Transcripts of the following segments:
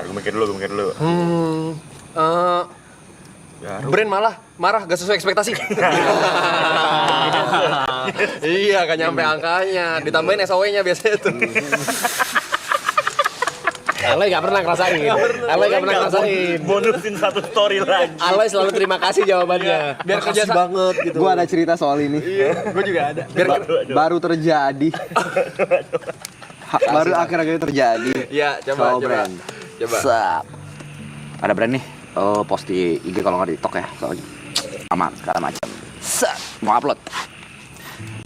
Gue mikir dulu. Brand marah gak sesuai ekspektasi. Iya, gak nyampe angkanya. Ditambahin SOW-nya biasanya tuh. Aloy gak pernah ngerasain. Bonusin satu story lagi. Aloy selalu terima kasih jawabannya. Biar kerja banget gitu. Gua ada cerita soal ini. Iya, gue juga ada. Baru terjadi. Baru akhir-akhir terjadi. Iya, coba. Brand. Sap. Ada brand nih. Post di IG kalau nggak di TikTok ya. Soalnya aman segala macam. Set. Mau upload.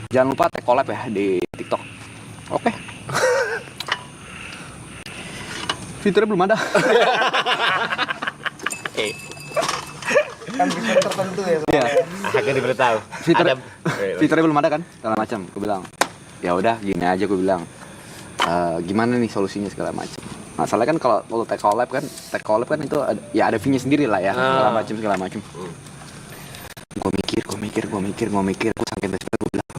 Jangan lupa tag collab ya di TikTok. Oke. Fiturnya belum ada. Kan fitur tertentu ya. Iya. Akhirnya diberitahu. Fiturnya belum ada kan? Segala macam. Gue bilang, ya udah gini aja gue bilang. Gimana nih solusinya segala macam. Masalahnya kan kalau tag collab kan itu ada fee-nya sendiri lah ya. Segala macam. Gue mikir. Gue sampai besok gue bilang.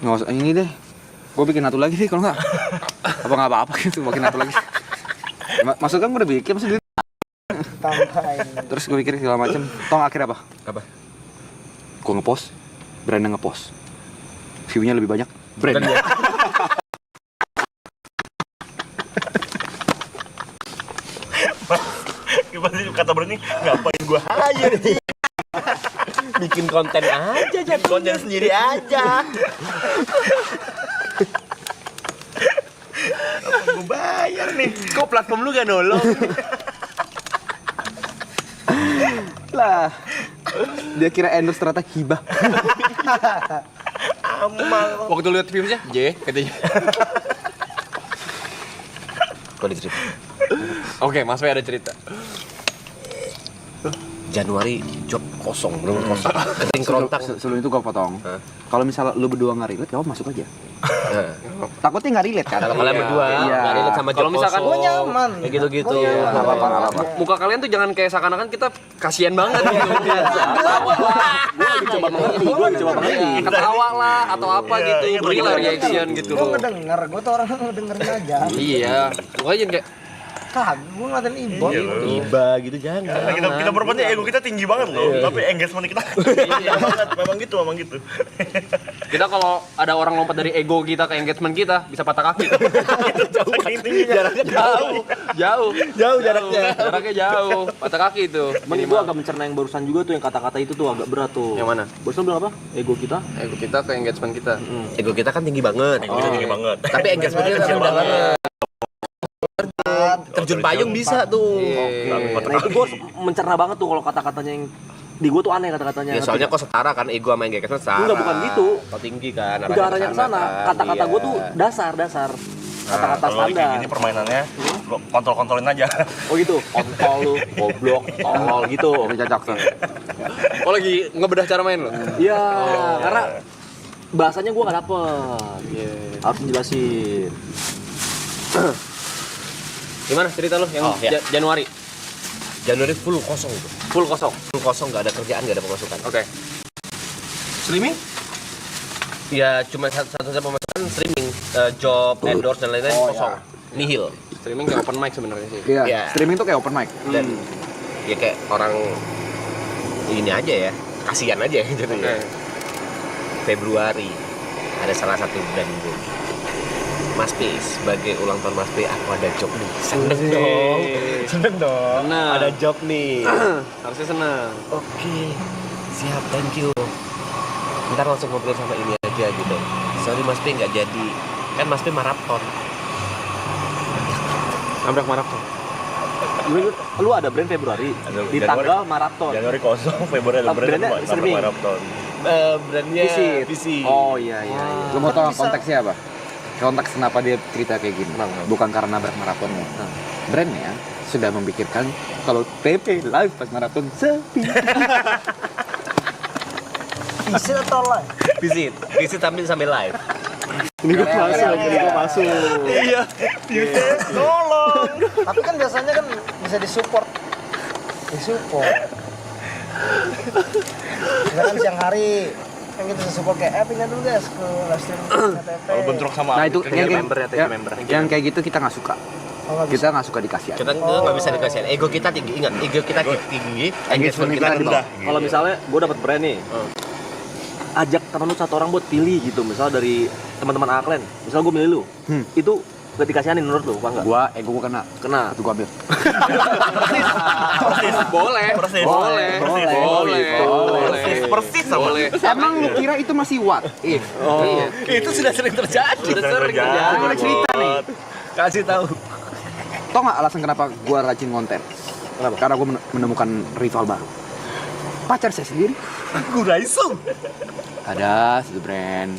Nggak usah ini deh. Gue bikin satu lagi sih kalau nggak. Nggak apa-apa gitu, bikin satu lagi. Maksudnya gue udah bikin sendiri. Terus gue pikir segala macam. Tong akhirnya apa? Gue ngepost, brandnya ngepost. View-nya lebih banyak. Brandnya. Gimana sih kata Brand nih? Ngapain gue hire nih? Bikin konten aja, Konten sendiri aja. Apa gue bayar nih? Kok platform lu gak nolong? Lah. Dia kira endorse ternyata hibah. Amal. Waktu lihat viewsnya, katanya. Kok ada cerita? Oke, Mas Wei ada cerita. Januari job kosong, bener-bener kosong. Kering kerontak. Sebelum itu gue potong. Kalau misalnya lu berdua nggak relate, ya masuk aja. Takutnya nggak relate kan? Kalau kalian berdua Iya. nggak relate sama job Kalau misalkan kosong. Gue nyaman. Kayak gitu-gitu. Nggak apa-apa. Muka kalian tuh jangan kayak seakan-akan kita kasihan banget gitu. Ketawa lah. Gue coba mengerti. Ketawa lah atau apa gitu. Beri lah reaction gitu Gue loh. ngedenger, gue tuh orang ngedengerin aja. Iya. Pokoknya jangan kayak Gue ngeliatin Ibon. Tiba gitu jangan. Kita berempat ego kita tinggi banget loh, tapi engagement kita banget. Memang gitu. kita kalau ada orang lompat dari ego kita ke engagement kita bisa patah kaki. Jaraknya jauh jaraknya. Jaraknya jauh. Patah kaki itu. Cuman ibu agak mencerna yang barusan juga tuh, yang kata-kata itu tuh agak berat tuh. Yang mana? Barusan bilang apa? Ego kita? Ego kita ke engagement kita. Ego kita kan tinggi banget. Tapi engagement kita kecil banget. Terjun payung bisa tuh. Nah itu gue mencerna banget tuh kalau kata-katanya yang di gue tuh aneh kata-katanya. Ya soalnya kok setara kan ego sama engagement setara. Enggak, bukan gitu. Kok tinggi kan. Udah arahnya ke sana. Kata-kata gue tuh dasar. Kata-kata Kalau standar. ini permainannya lo kontrolin aja. Oh gitu. Kontol lu, goblok, tolol gitu. Oke, cocok tuh. Oh lagi ngebedah cara main lo? Iya, karena bahasanya gue gak dapet. Harus dijelasin. Gimana cerita lo yang Januari? Januari full kosong itu. Full kosong. Full kosong, nggak ada kerjaan, nggak ada pemasukan. Oke. Streaming? Ya cuma satu-satunya pemasukan streaming, job, endorse dan lain-lain kosong. Nihil. Streaming kayak open mic sebenarnya sih. Iya, Iya. streaming tuh kayak open mic. Dan ya kayak orang ini aja ya, kasihan aja gitu Oke. ya. Februari ada salah satu brand gue. Mas P, sebagai ulang tahun Mas P, aku ada job nih. Seneng dong. Seneng. Ada job nih. Harusnya seneng. Oke, siap, thank you. Ntar langsung ngobrol sama ini aja gitu. Sorry Mas P nggak jadi. Kan Mas P maraton. Nabrak maraton. Lu ada brand Februari di tanggal maraton. Januari kosong, Februari ada Brandnya streaming. maraton. Brandnya Visit. Visi. Oh iya. Lu mau tau konteksnya apa? Konteks kenapa dia cerita kayak gini? Bukan karena nabrak maratonnya. Brandnya sudah memikirkan kalau TP live pas maraton sepi. Visit atau live? Visi tampil sambil live. Ini gue masuk. Iya. Tolong. Tapi kan biasanya kan bisa disupport. Misalkan siang hari yang kita support kayak pindah dulu guys ke live stream KTP. Kalau bentrok sama Nah itu Thank you member ya, thank you member. yang kayak gitu kita nggak suka. Oh, nggak bisa. Kita nggak suka dikasihan. Kita nggak bisa dikasihin. Ego kita tinggi, ingat. Ego kita tinggi, engagement kita rendah. Kalau misalnya gue dapat brand nih, ajak temen lu satu orang buat pilih gitu, misal dari teman-teman Aklen, misal gue milih lu, itu gak dikasihanin menurut lu, apa enggak? Gua ego gua kena. Kena. Itu gua ambil. Boleh. Persis. Boleh. Persis sama. Boleh. Emang lu kira itu masih what if? Iya. Itu sudah sering terjadi. Sudah sering terjadi. Gua ada cerita nih. Kasih tahu. Tau nggak alasan kenapa gua rajin konten? Kenapa? Karena gua menemukan rival baru. Pacar saya sendiri. Guraisung. Ada satu brand.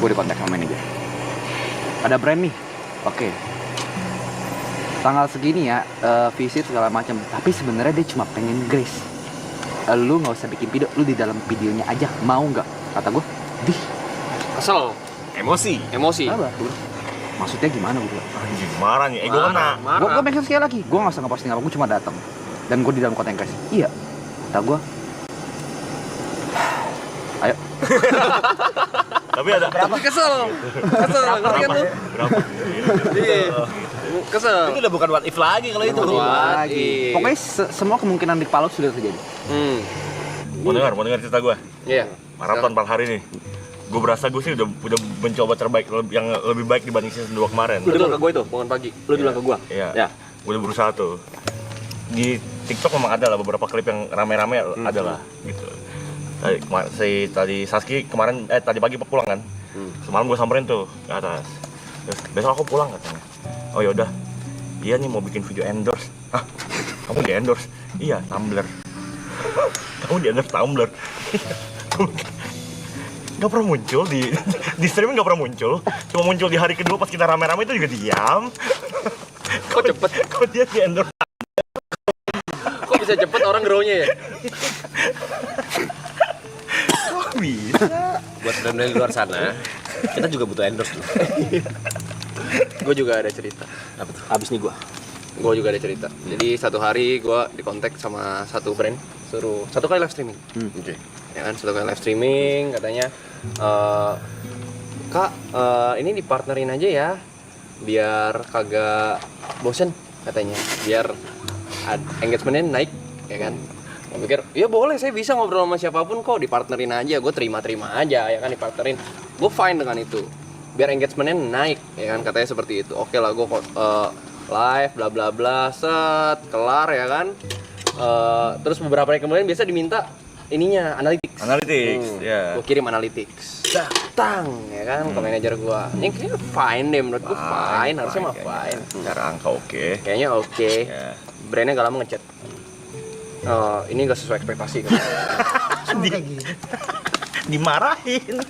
Gua dikontak sama manajer. Ada brand nih. Oke. Tanggal segini ya, visit segala macam. Tapi sebenarnya dia cuma pengen grace. Lu nggak usah bikin video, lu di dalam videonya aja. Mau nggak? Kata gua. Dih. Kesel. Emosi. Apa? Maksudnya gimana gua bilang? Anjing, marah nih. Ego kena. Gue mention sekali lagi, gue gak usah ngeposting apa, gue cuma datang. Dan gue di dalam konten guys. Iya, kata gue. Ayo. Tapi ada Tapi kesel. Kesel, ngerti kan lu? berapa? Iya. Kesel. Itu udah bukan what if lagi kalau itu. Lagi. Pokoknya semua kemungkinan di Palu sudah terjadi. Mau dengar cerita gue? Iya. Maraton 4 hari nih. Gue berasa gue sih udah mencoba terbaik yang lebih baik dibanding season 2 kemarin. Lu bilang ke gue itu, Bangun pagi. lu bilang ke gue. Iya. Ya. Gue udah berusaha tuh. Di TikTok memang ada lah beberapa klip yang rame-rame ada lah gitu. Tadi Saski kemarin tadi pagi pulang kan. Semalam gue samperin tuh ke atas. Terus besok aku pulang katanya. Oh ya udah. Iya nih mau bikin video endorse. Hah? Kamu di endorse? Iya, Tumblr. Kamu di endorse Tumblr. Gak pernah muncul di streaming, gak pernah muncul. Cuma muncul di hari kedua pas kita rame-rame itu juga diam. Kok cepet? Kok dia di endorse? Kok bisa cepet orang grow-nya ya? Kok bisa? Buat brand-brand di luar sana, kita juga butuh endorse tuh. Gue juga ada cerita. Apa tuh? Abis nih gue. Gue juga ada cerita. Jadi satu hari gue dikontak sama satu brand, suruh satu kali live streaming. Oke. Ya kan, satu kali live streaming katanya, Kak, ini dipartnerin aja ya, biar kagak bosen katanya, biar engagementnya naik, ya kan. Gue pikir, ya boleh, saya bisa ngobrol sama siapapun kok, dipartnerin aja, gue terima-terima aja, ya kan, dipartnerin. Gue fine dengan itu, biar engagementnya naik, ya kan, katanya seperti itu. Oke lah, gue live, bla bla bla, set, kelar, ya kan. Terus beberapa hari kemudian biasa diminta ininya, analytics. Ya. Gue kirim analytics, datang, ya kan, ke manajer gue. Ini kayaknya fine deh, menurut gue fine, harusnya mah fine. Cara angka oke. Kayaknya oke. Ya. Brandnya gak lama ngechat. Ini gak sesuai ekspektasi kan. Dimarahin.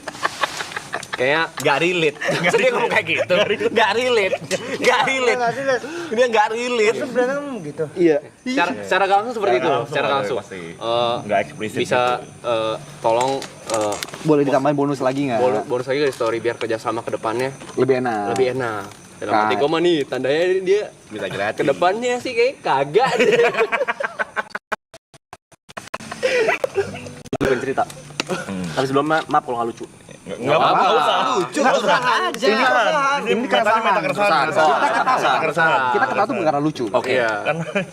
Kayaknya Gak relate. Maksudnya dia ngomong kayak gitu. Gak relate. Dia gak relate. Sebenarnya kamu gitu. Iya. secara gak langsung seperti itu. Secara Secara langsung, langsung. pasti. Nggak eksplisit Bisa tolong Boleh ditambahin bonus lagi nggak? bonus lagi dari story biar kerjasama ke depannya Lebih enak. lebih enak. Dalam hati gue mah nih, tandanya dia Minta gratis. ke depannya sih kayak kagak deh. Lu pengen cerita. Tapi sebelumnya maaf kalau nggak lucu. Nggak apa-apa. Nggak usah. Lucu. Nggak usah aja. Ini keresahan. minta keresahan. Keresahan. Kita ketawa tuh bukan karena lucu. Iya.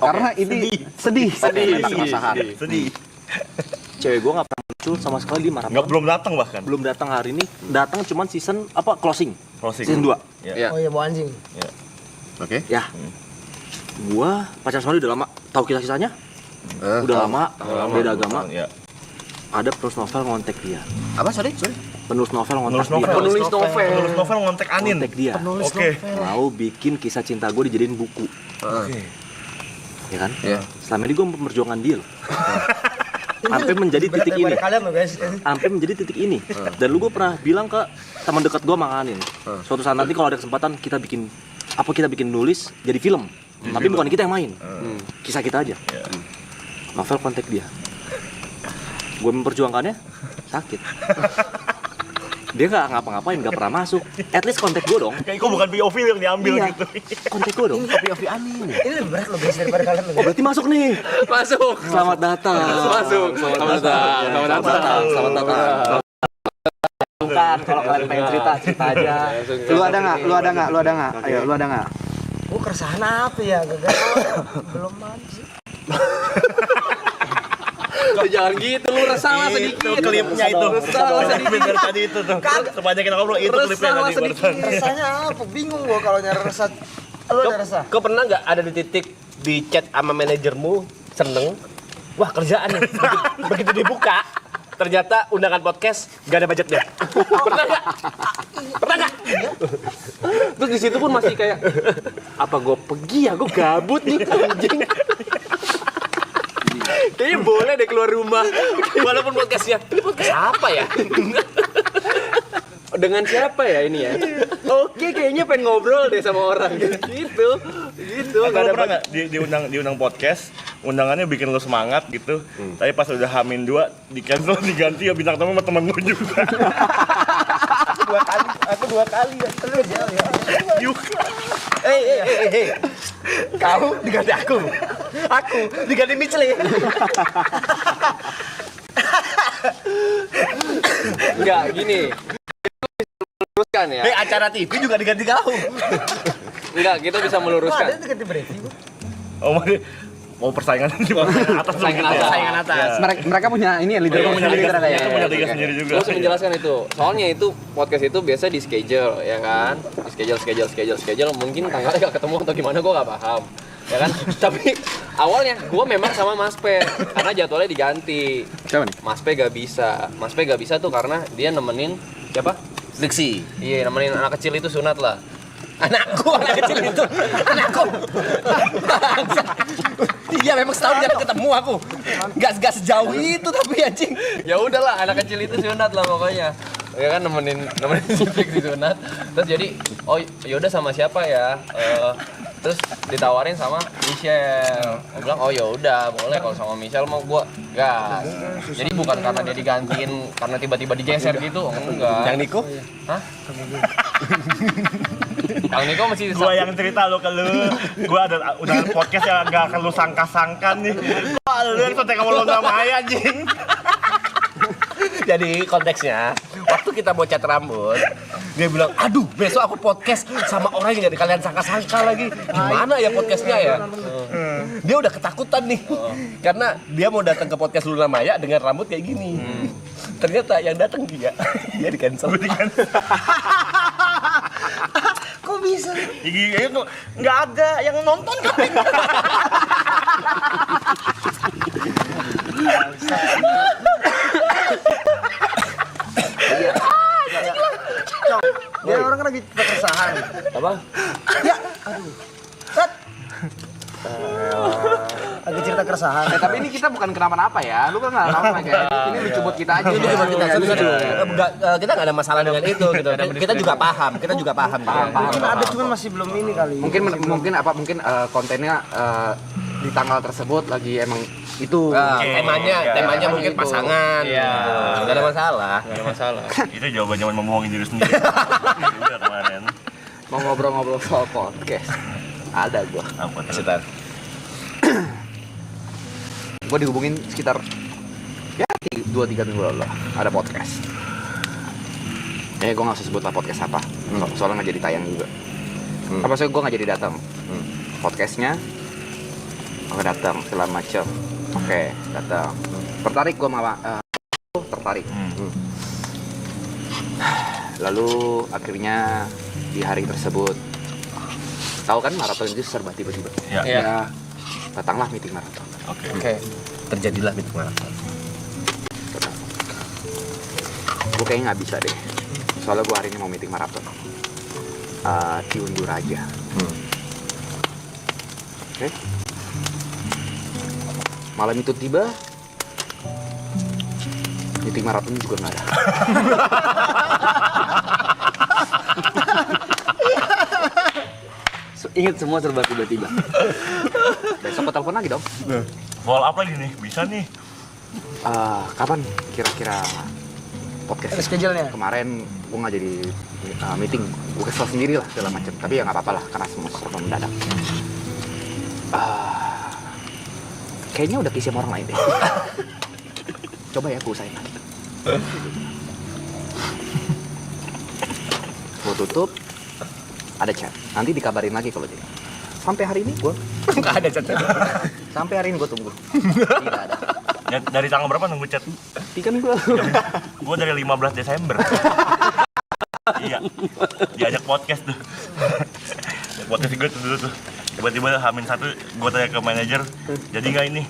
Karena ini sedih. Kita keresahan. Sedih. Cewek gue nggak pernah muncul sama sekali di maraton. Belum datang bahkan. Belum datang hari ini. Datang cuman season closing. Closing. Season 2. Iya. Oh iya, bawa anjing. Oke. Ya. Gua pacaran sama dia udah lama. Tahu kisah-kisahnya? Udah lama, beda agama. Ya. Ada penulis novel ngontek dia. Apa? Sorry. Penulis novel ngontek Penulis novel. dia. Penulis novel ngontek Anin. Ngontek dia. Oke. Mau bikin kisah cinta gue dijadiin buku. Oke. Ya kan? Iya. Selama ini gue memperjuangkan dia loh. Sampai menjadi titik ini. Kalian loh guys. Sampai menjadi titik ini. Dan lu gue pernah bilang ke teman dekat gue makanin. Suatu saat nanti kalau ada kesempatan kita bikin nulis jadi film. Tapi bukan kita yang main. Kisah kita aja. Novel kontak dia. Gue memperjuangkannya sakit. dia nggak ngapa-ngapain, nggak pernah masuk. At least kontak gue dong. Kayak kok bukan POV yang diambil Iya. gitu. Kontak gue dong. Kopi Amin. Ini lebih berat loh guys daripada kalian loh. Oh berarti masuk nih. Masuk. Selamat datang. Masuk. Selamat datang. Selamat datang. Selamat datang. Bukan, kalau kalian pengen cerita aja. Lu ada nggak? Ayo, lu ada nggak? Oh keresahan apa ya? Gagal. Belum ada sih. Lu jangan gitu, lu resalah sedikit. Klipnya itu. Resalah sedikit. Dari tadi itu tuh. Sepanjang kita ngobrol itu klipnya Resalah tadi. sedikit. barusan. Resahnya apa? Bingung gua kalau nyari resah. Lu ada resah? Kau pernah nggak ada di titik di chat sama manajermu seneng? Wah kerjaan nih. Begitu dibuka, ternyata undangan podcast gak ada budgetnya. Pernah nggak? Pernah nggak? Terus di situ pun masih kayak apa gue pergi ya, gue gabut nih anjing. Kayaknya boleh deh keluar rumah. Walaupun podcastnya, ini podcast apa ya? Dengan siapa ya ini ya? Oke, kayaknya pengen ngobrol deh sama orang gitu. Gitu. Atau Nggak lu ada pernah nggak diundang podcast, undangannya bikin lu semangat gitu, tapi pas udah H-2 di cancel diganti ya bintang tamu sama temen lu juga. Aku dua kali ya. Lu jauh ya. Juga. Hei. Kau diganti aku. Aku diganti Michelin. Enggak, gini. Meluruskan ya. Hei, acara TV juga diganti kau. Enggak, kita bisa Ada meluruskan. ganti briefing. Oh, mau persaingan di atas dulu gitu ya. Saingan atas. Mereka punya ini ya leader Mereka punya sendiri liga kayak. sendiri, punya liga sendiri juga. Gue harus menjelaskan itu. Soalnya itu podcast itu biasa di schedule, ya kan? Di schedule. Mungkin tanggalnya gak ketemu atau gimana, gue gak paham. Ya kan? Tapi awalnya gue memang sama Mas Pe, karena jadwalnya diganti. Siapa nih? Mas Pe gak bisa. Mas Pe gak bisa tuh karena dia nemenin siapa? Diksi. Iya, nemenin anak kecil itu sunat lah. Anak kecil itu. Anakku. Iya memang setahun jarang ketemu aku. Gak sejauh itu tapi anjing. Ya udahlah, anak kecil itu sunat lah pokoknya. Ya kan nemenin Sifik di sunat. Terus jadi, oh yaudah sama siapa ya? Terus ditawarin sama Michelle. Gue bilang, oh yaudah boleh kalau sama Michelle mau gue gas. Jadi bukan karena dia digantiin karena tiba-tiba digeser gitu, enggak. Yang Niko? Hah? Kang Niko masih Gua yang cerita lu ke lu. Gua ada undangan podcast yang gak akan lu sangka-sangka nih. Wah, lu yang kontak sama lu sama Maya anjing. Jadi konteksnya, waktu kita mau cat rambut, dia bilang, aduh besok aku podcast sama orang yang gak kalian sangka-sangka lagi. Gimana ya podcastnya ya? Dia udah ketakutan nih, karena dia mau datang ke podcast Luna Maya dengan rambut kayak gini. Ternyata yang datang dia di cancel. Kok bisa? Iya, nggak ada yang nonton kali. Dia orang kan lagi keresahan. apa? Ya, aduh. Set. Lagi cerita keresahan. Tapi ini kita bukan kenapa-napa ya. Lu kan nggak kenapa kayak. Ini lucu buat kita aja. Itu cuma kita kita nggak ada masalah dengan itu gitu. Kita juga paham, Mungkin ada cuman masih belum ini kali. Mungkin kontennya di tanggal tersebut lagi emang itu. temanya mungkin pasangan. Iya. Nggak ada masalah. Nggak ada masalah. Itu jawaban zaman membohongin diri sendiri. Udah kemarin. Mau ngobrol-ngobrol soal podcast. Ada gua. Apa tuh? Sebentar. Gua dihubungin sekitar ya 2-3 minggu lalu lah, ada podcast. Gue nggak usah sebut lah podcast apa, soalnya nggak jadi tayang juga. Apa sih gue nggak jadi datang? Podcastnya, oke datang segala macam. Oke datang. Tertarik gue malah tertarik. Lalu akhirnya di hari tersebut, tahu kan maraton itu serba tiba-tiba. Ya. Datanglah meeting maraton. Oke. Terjadilah meeting maraton. Gue kayaknya nggak bisa deh. Soalnya gue hari ini mau meeting maraton. Diundur aja. Oke. Malam itu tiba, meeting maraton juga nggak ada. Ingat semua serba tiba-tiba. Besok gue telepon lagi dong. Follow up lagi nih, bisa nih. Kapan kira-kira podcast Schedule-nya. kemarin gue nggak jadi meeting, gue kesel sendiri lah segala macam, tapi ya nggak apa-apa lah karena semua serba mendadak. Kayaknya udah kisi sama orang lain deh. Coba ya gue usahain lagi. Gue tutup, ada chat, nanti dikabarin lagi kalau jadi. Sampai hari ini gue Nggak ada chat. sampai hari ini gue tunggu, tidak ada. Dari tanggal berapa nunggu chat? 3 minggu lalu. Gue dari 15 Desember. Iya, diajak podcast tuh. Podcast gue tuh dulu tuh. Tiba-tiba H-1 gue tanya ke manajer, jadi nggak ini?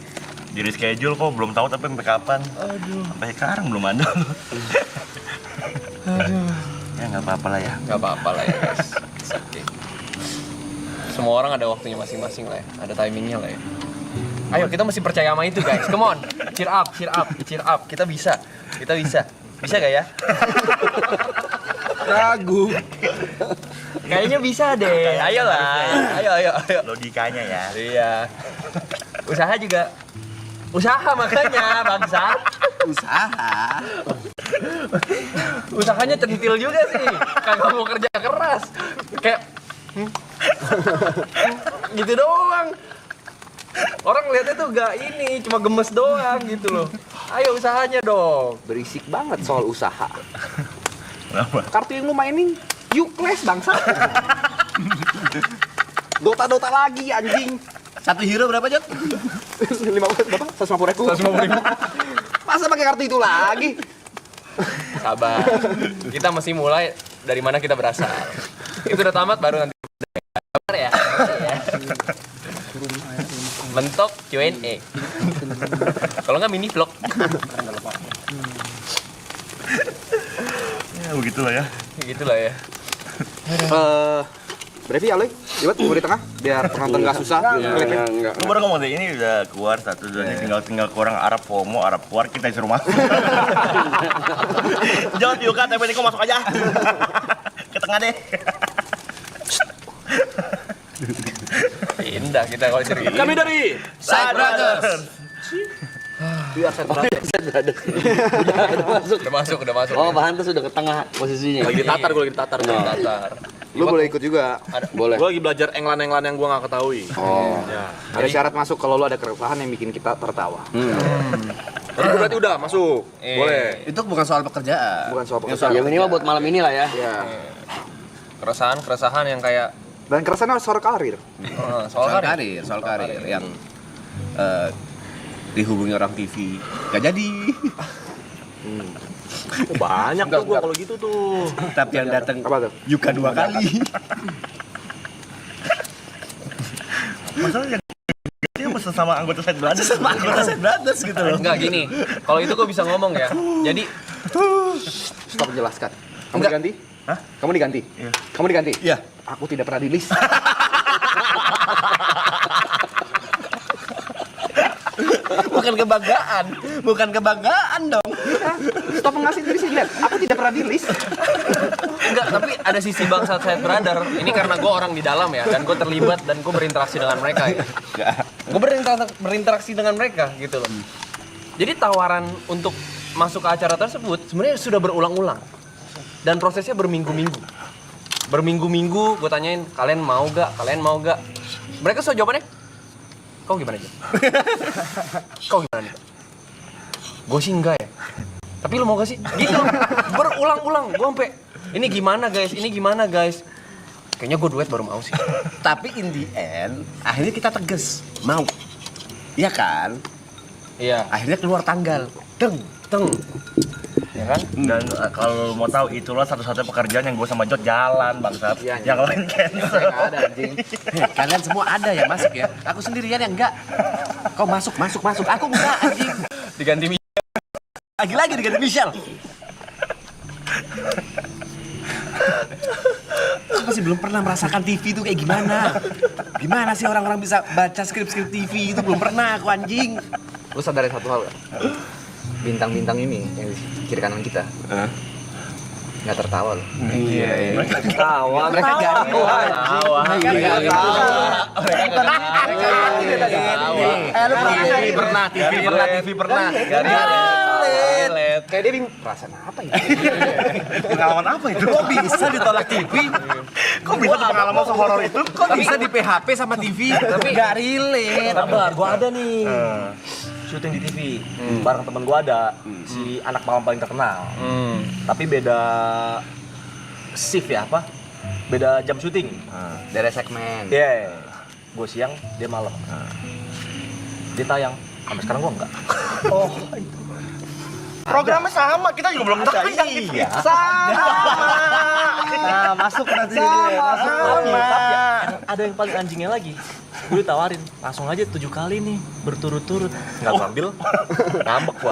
Di reschedule kok, belum tahu tapi sampai kapan. Sampai sekarang belum ada. Ya nggak apa-apa lah ya. Nggak apa-apa lah ya guys. It's okay. Semua orang ada waktunya masing-masing lah ya, ada timingnya lah ya. Ayo kita mesti percaya sama itu guys, come on, cheer up, cheer up, cheer up, kita bisa, bisa gak ya? Ragu. Kayaknya bisa deh, ayolah, ayo. Logikanya ya. Iya, usaha juga, usaha makanya bangsa. Usahanya centil juga sih, kagak mau kerja keras, kayak gitu doang. Orang lihatnya tuh gak ini, cuma gemes doang gitu loh. Ayo usahanya dong. Berisik banget soal usaha. Kenapa? Kartu yang lu mainin useless bangsa. Dota lagi anjing. Satu hero berapa, Jot? 50 berapa? 150 ribu. Masa pakai kartu itu lagi? Sabar. Kita mesti mulai dari mana kita berasal. Itu udah tamat baru nanti. Sabar ya. Mentok Q&A. Kalau nggak mini vlog. Ya begitulah ya. Gitulah ya. Berarti ya, Loy? Lihat gue di tengah biar penonton nggak susah. Enggak. Gue baru ngomong deh, ini udah keluar satu, dua, tinggal kurang Arab FOMO, Arab keluar, kita disuruh masuk. Jangan diukat, tapi ini kok masuk aja. Ke tengah deh. Indah kita kalau cerita. Kami dari Side Brothers. Biar saya Udah masuk. Oh, pantas udah ke tengah posisinya. Lagi ditatar, gue lagi ditatar. Lu boleh ikut juga. Boleh. Gue lagi belajar englan-englan yang gue nggak ketahui. Oh. Ya. Ada syarat masuk kalau lu ada keresahan yang bikin kita tertawa. Tapi berarti udah masuk. Boleh. Itu bukan soal pekerjaan. Bukan soal pekerjaan. Ya minimal buat malam ini lah ya. Ya. Keresahan yang kayak Dan keresahannya soal karir. soal karir. Soal karir yang dihubungi orang TV. Gak jadi. Banyak tuh gue kalau gitu tuh. Tapi yang datang Apa tuh? Yuka 2 kali. Masalahnya dia mesen sama anggota Side Brothers. Side Brothers gitu loh. Enggak gini. Kalau itu gue bisa ngomong ya. Jadi Stop menjelaskan. Kamu Enggak. diganti? Hah? Kamu diganti? Iya. Kamu diganti? Iya. Aku tidak pernah di list. Bukan kebanggaan dong. Stop mengasih diri sih, lihat. Aku tidak pernah di list. enggak, tapi ada sisi bangsa Side Brother. Ini karena gue orang di dalam ya, dan gue terlibat dan gue berinteraksi dengan mereka ya. Gue berinteraksi dengan mereka gitu loh. Jadi tawaran untuk masuk ke acara tersebut sebenarnya sudah berulang-ulang. Dan prosesnya berminggu-minggu. Berminggu-minggu gue tanyain, kalian mau gak? Mereka so jawabannya, kau gimana aja? Kau gimana nih? Gue sih enggak ya. Tapi lu mau gak sih? Gitu. Berulang-ulang. Gue sampai ini gimana guys? Kayaknya gue duet baru mau sih. Tapi in the end, akhirnya kita tegas. Mau. Iya kan? Iya. Akhirnya keluar tanggal. Teng. Ya kan? Dan kalau lu mau tahu, itulah satu-satunya pekerjaan yang gue sama Jod jalan bangsat. Iya, Yang lain cancel. Nggak ada anjing. Kalian semua ada yang masuk ya. Aku sendirian yang enggak. Kau masuk. Aku enggak anjing. Diganti Lagi diganti Michelle. Aku masih belum pernah merasakan TV itu kayak gimana. Gimana sih orang-orang bisa baca skrip-skrip TV itu belum pernah aku anjing. Lu sadarin satu hal gak? Bintang-bintang ini yang di kiri kanan kita nggak tertawa loh. Iya. Tawa. Mereka garing. TV pernah. Garing. relate. Kayak dia bingung, perasaan apa ya? Pengalaman apa itu? Kok bisa ditolak TV? Kok bisa tuh pengalaman sehoror itu? Kok bisa di PHP sama TV? Tapi nggak relate. Sabar, gua ada nih. Syuting di TV. Bareng temen gua ada si anak malam paling terkenal. Tapi beda shift ya apa? Beda jam syuting. Dari segmen. Iya. Gua siang, dia malam. Dia tayang. Sampai sekarang gua enggak. Oh, itu. Programnya sama, kita juga belum tahu. Iya. Nah, masuk nanti ini. Masuk. Tapi ada yang paling anjingnya lagi. Gue ditawarin, langsung aja 7 kali nih berturut-turut. Nggak ambil, ngambek gua.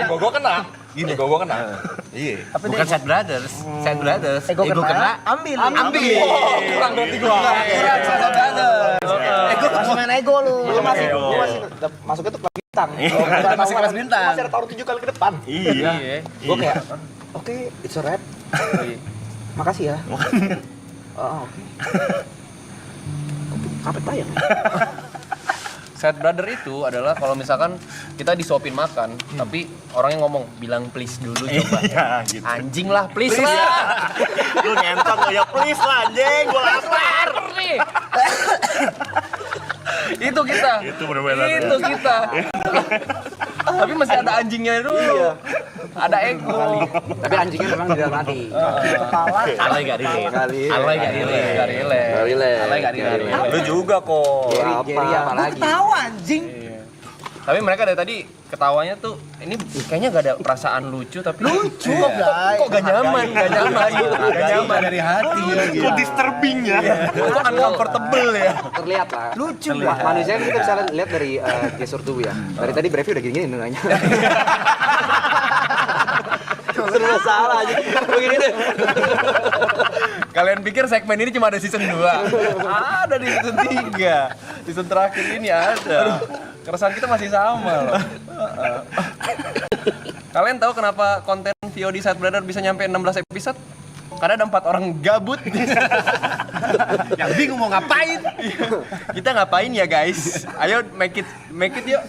Ego kena. Gini, ego kena. Iya. Bukan Sad Brothers. Sad Brothers. Ego kena, ambil. Kurang berarti gua. Kurang Sad Brothers. Masih main ego lu. Lu masih masuknya tuh kelas bintang. Masih kelas bintang. Masih ada taruh 7 kali ke depan. Iya. Gue kayak, oke, it's a wrap. Makasih ya. Oh, oke. Kapan tayang? Sad Brother itu adalah kalau misalkan kita disuapin makan, tapi orangnya ngomong, bilang please dulu coba. Iya, gitu. Anjing lah, please lah. Lu nyentok ya please lah anjing, gua lapar. Nih. Itu kita. Itu bener-bener. Itu kita. Tapi masih ada anjingnya dulu. Ada ego. Tapi anjingnya memang di dalam hati. Kepala. Alay gak relate. Alay gak relate. Gak relate. Alay gak relate. Lu juga kok. Jerry apa lagi? Tahu anjing. Tapi mereka dari tadi ketawanya tuh ini kayaknya gak ada perasaan lucu tapi lucu kok gak nyaman, gak nyaman Dari hati. Kok disturbing ya? kok uncomfortable ya. Terlihat lah. Lucu lah. Manusia kan kita bisa lihat dari gestur tubuh ya. Dari tadi Brevi udah gini-gini nengahnya. Serba salah aja. Begini deh. Kalian pikir segmen ini cuma ada season 2? Ada di season 3. Season terakhir ini ada. Keresahan kita masih sama loh. Kalian tahu kenapa konten VOD Sad Brother bisa nyampe 16 episode? Karena ada 4 orang gabut. Yang bingung mau ngapain? Kita ngapain ya guys? Ayo make it yuk,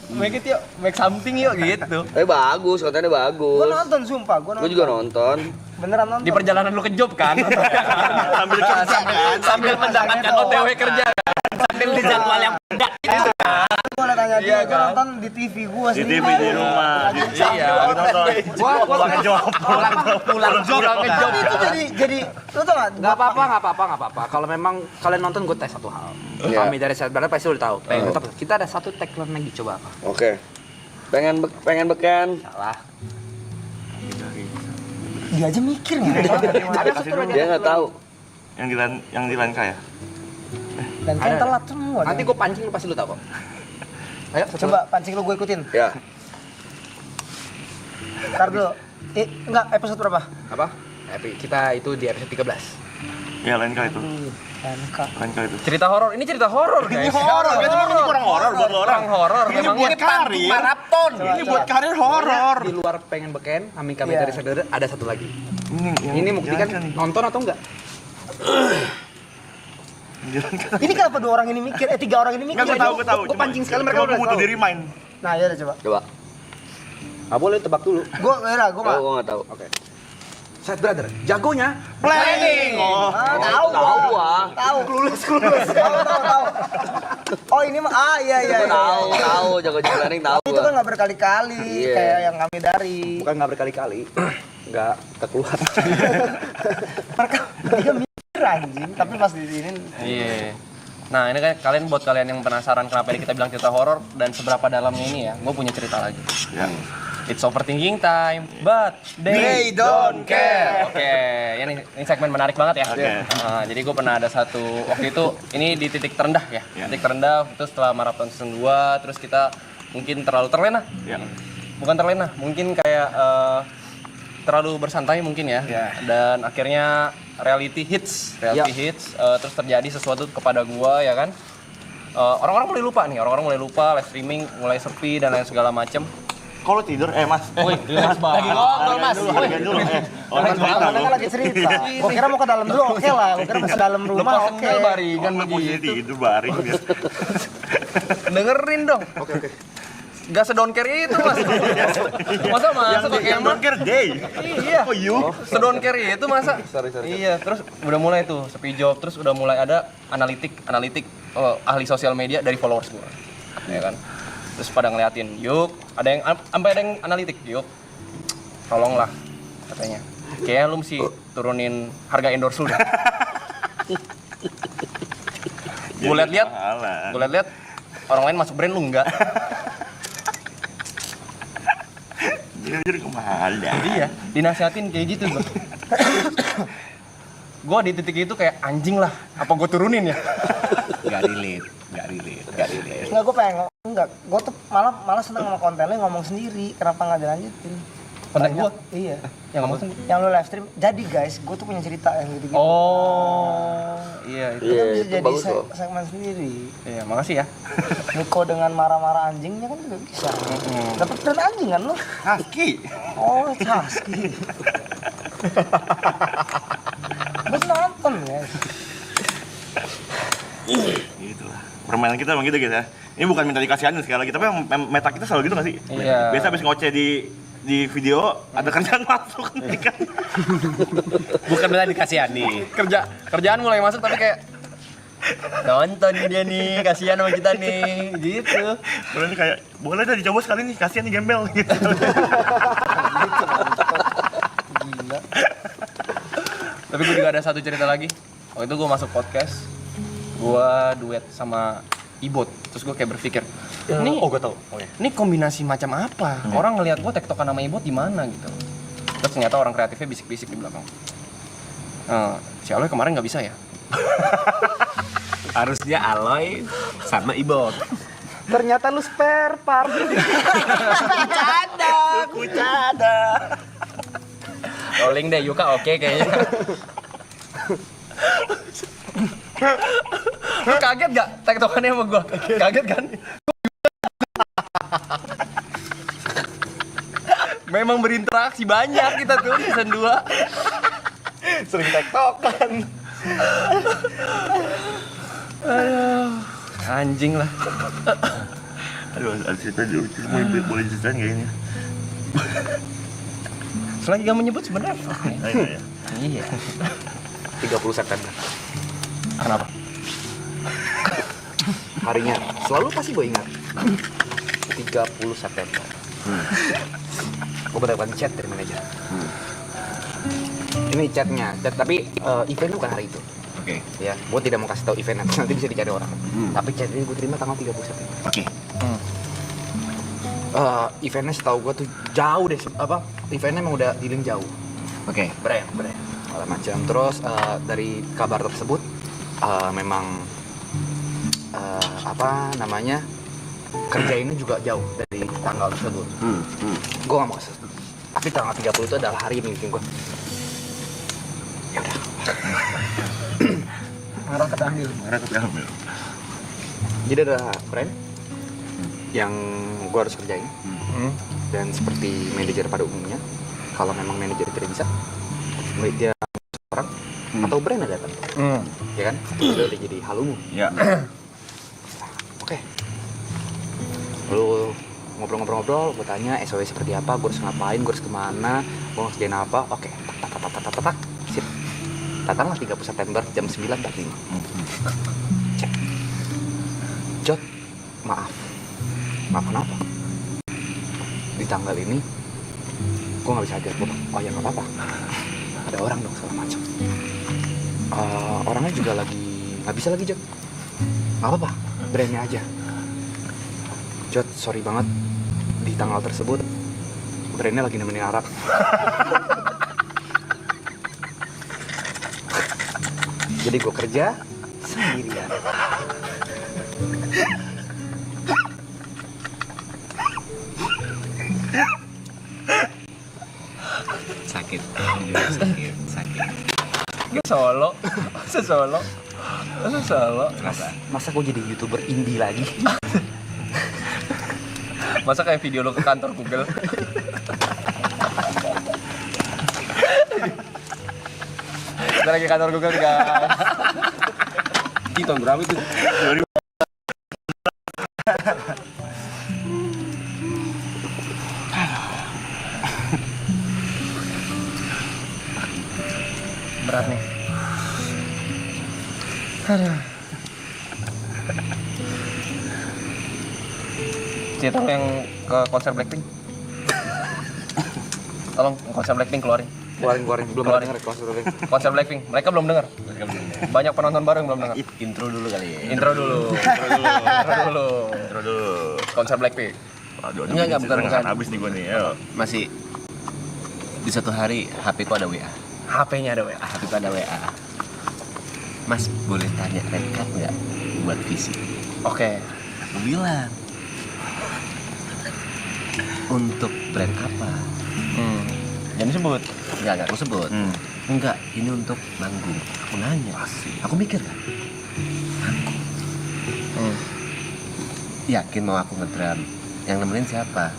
make something yuk gitu. Tapi bagus, kontennya bagus. Gua nonton sumpah, gua nonton. Gue juga nonton. Beneran nonton. Di perjalanan lu ke job kan? Sambil kerja kan? Sambil mendapatkan OTW kerja kan? Sambil di jadwal yang padat gitu kan? Gua udah tanya dia, Iya, gua kan? nonton di TV gua Di sendiri. TV di rumah. Iya. Gua nonton. Pulang ngejob. Pulang ke job. Itu jadi lu tau gak? Nggak apa-apa. Kalau memang kalian nonton, gue tes satu hal. Kami dari Sad Brother pasti udah tahu. Kita ada satu tagline lagi, coba apa? Oke. Pengen beken. Salah. Dia aja mikir nggak? Ada satu lagi. Dia nggak tahu. Yang di Lanka ya? Dan kan telat semua. Nanti gue pancing, lu pasti lu tahu kok. Ayo, Coba pancing lu, gue ikutin. Ya. Ntar dulu. Enggak, episode berapa? Apa? Kita itu di episode 13. Ya Lanka itu. NK. Lanka itu. Cerita horor. Ini cerita horor guys. Ini horor, kan cuma ini kurang horor buat lo orang. Orang horor. Ini Memang buat karir. Maraton. Ini buat karir horor. Di luar pengen beken, kami Iya. dari Sad Brother ada satu lagi. Yang Ini membuktikan di Lanka nih. nonton atau enggak? Di Lanka. Ini kenapa 2 orang ini mikir? 3 orang ini mikir? Nggak, gue tahu. Gua pancing sekali, mereka Cuma udah gue butuh tahu. di remind. Nah, ya udah coba. Coba. Ah, boleh tebak dulu. Gua nggak. Gue nggak tahu. Oke. Sad Brother, jagonya Planning. Oh. Tahu gua. Tahu. Lulus. Tahu. Oh, ini mah iya. Tahu. Jago planning tahu. Itu kan nggak berkali-kali Iya. kayak yang kami dari. bukan nggak berkali-kali, nggak keluar. Mereka dia mikir anjing, tapi pas di sini Iya. Nah ini kan buat kalian yang penasaran kenapa ini kita bilang cerita horor dan seberapa dalamnya ini ya, gue punya cerita lagi. Ya. It's overthinking time, but they don't care. Oke, ini segmen menarik banget ya. Oke. Nah, jadi gue pernah ada satu waktu itu ini di titik terendah ya. Titik terendah itu setelah maraton season 2, terus kita mungkin terlalu terlena. Ya. Bukan terlena, mungkin kayak terlalu bersantai mungkin ya. Dan akhirnya reality hits, terus terjadi sesuatu kepada gua ya kan. Orang-orang mulai lupa nih, live streaming, mulai sepi dan lain segala macem. Kalau tidur, Mas. Woi, relax banget. Lagi ngobrol Mas. Hargain dulu. Orang cerita Mereka loh. lagi cerita. Gua kira mau ke dalam dulu, oke lah. Gua kira masuk dalam rumah, Lepas oke. sendal baringan Kan begitu. tidur baring. Dengerin dong. Gak sedon care itu mas. Masa masuk ke Yang camera? don't care day. Iya. Oh you? Sedon care itu masa? Iya, terus udah mulai tuh sepi job, terus udah mulai ada analitik ahli sosial media dari followers gua. Ya kan? Terus pada ngeliatin, yuk, ada yang analitik, yuk. Tolonglah katanya. Kayaknya lu mesti turunin harga endorse lu deh. Gue liat-liat orang lain masuk brand lu enggak. Jadi kemahalan. Iya, dinasihatin kayak gitu gua. Gua di titik itu kayak anjing lah, apa gua turunin ya? Gak relate. Enggak, gue pengen enggak. Gue tuh malah seneng sama konten lu ngomong sendiri. Kenapa nggak dilanjutin? Konten gua? Iya. Yang ngomong sendiri. Yang lu live stream. Jadi guys, gue tuh punya cerita yang gitu-gitu. Oh, iya itu. Itu kan bisa itu jadi bagus loh. segmen sendiri. Iya, makasih ya. Niko dengan marah-marah anjingnya kan juga bisa. Dapat brand anjing kan lu? Husky. Oh, husky. Gue nonton ya. Gitu lah. Permainan kita emang gitu guys ya. Ini bukan minta dikasihanin sekali lagi, tapi meta kita selalu gitu gak sih? Iya. Biasa habis ngoceh di video ada kerjaan masuk kan. Bukan benar dikasihani. Kerjaan mulai masuk tapi kayak nonton dia nih, kasihan sama kita nih, gitu. Boleh kayak boleh dah dicoba sekali nih, kasihan nih gembel gitu. Gila. Tapi gue juga ada satu cerita lagi. Waktu itu gue masuk podcast, gue duet sama Ibot. Terus gue kayak berpikir, nih, gue tau. ini kombinasi macam apa? Orang ngelihat gue tektokan sama Ibot di mana gitu. Terus ternyata orang kreatifnya bisik-bisik di belakang. Si Aloy kemarin nggak bisa ya? Harusnya Aloy sama Ibot. Ternyata lu spare part. Kucada. Rolling deh, Yuka oke kayaknya. Lu kaget gak tektokannya sama gua? Kaget kan? Memang berinteraksi banyak kita tuh season 2. Sering tektokan. Aduh, anjing lah. Aduh, ada cerita lucu. Boleh ceritain gak ini? Selagi gak menyebut sebenarnya. Iya. Iya. 30 September. Kenapa? Harinya selalu pasti gue ingat. 30 September. Gue mendapatkan chat dari manajer. Ini chat tapi event bukan hari itu. Oke. Ya, gue tidak mau kasih tahu event nanti bisa dicari orang. Tapi chat ini gue terima tanggal 30 September. Oke. Eventnya setahu gue tuh jauh deh, eventnya emang udah dealing jauh. Oke. Brand macam. Terus dari kabar tersebut memang kerja ini juga jauh dari tanggal tersebut. Gue gak mau kasih. Tapi tanggal 30 itu adalah hari meeting gue. Ya udah. Marah ketambil. Jadi ada brand yang gue harus kerjain. Dan seperti manajer pada umumnya, kalau memang manajer tidak bisa, dia orang atau brand ada datang, ya kan? Itu udah jadi hal umum. Ya. Oke. Lalu ngobrol-ngobrol, gue tanya SOW seperti apa, gue harus ngapain, gue harus kemana, gue harus kerjain apa. Oke, tak, sip. Datanglah 30 September jam 9.45. Cek. Jod, maaf kenapa? Di tanggal ini gue nggak bisa hadir. Oh ya nggak apa-apa, ada orang dong segala macam. Orangnya juga lagi nggak bisa lagi, Jod. Nggak apa-apa, brandnya aja. Jod, sorry banget, di tanggal tersebut brandnya lagi nemenin Arab. Jadi gue kerja sendirian. Sakit. Solo. Masa gue jadi YouTuber indie lagi? Masa kayak video lo ke kantor Google? Kita lagi kantor Google guys. Itu tahun berapa itu? Cerita yang ke konser Blackpink. Tolong konser Blackpink keluarin. Keluarin belum Keluarin. denger konser Blackpink. Konser Blackpink. Mereka belum dengar. Banyak penonton baru yang belum dengar. Intro dulu kali ya. Intro dulu. Intro dulu. Terus dulu. Konser Blackpink. Aduh, Enggak, bukan. Habis nih gue nih. Ayo. Masih di suatu hari HP ku ada WA. HP-nya ada WA. HP ku ada WA. Mas, boleh tanya red card nggak buat visi? Oke. Aku bilang, untuk brand apa? Jangan disebut. Enggak aku sebut. Enggak, ini untuk manggung. Aku nanya. Aku mikir kan. Yakin mau aku ngedrum? Yang nemenin siapa?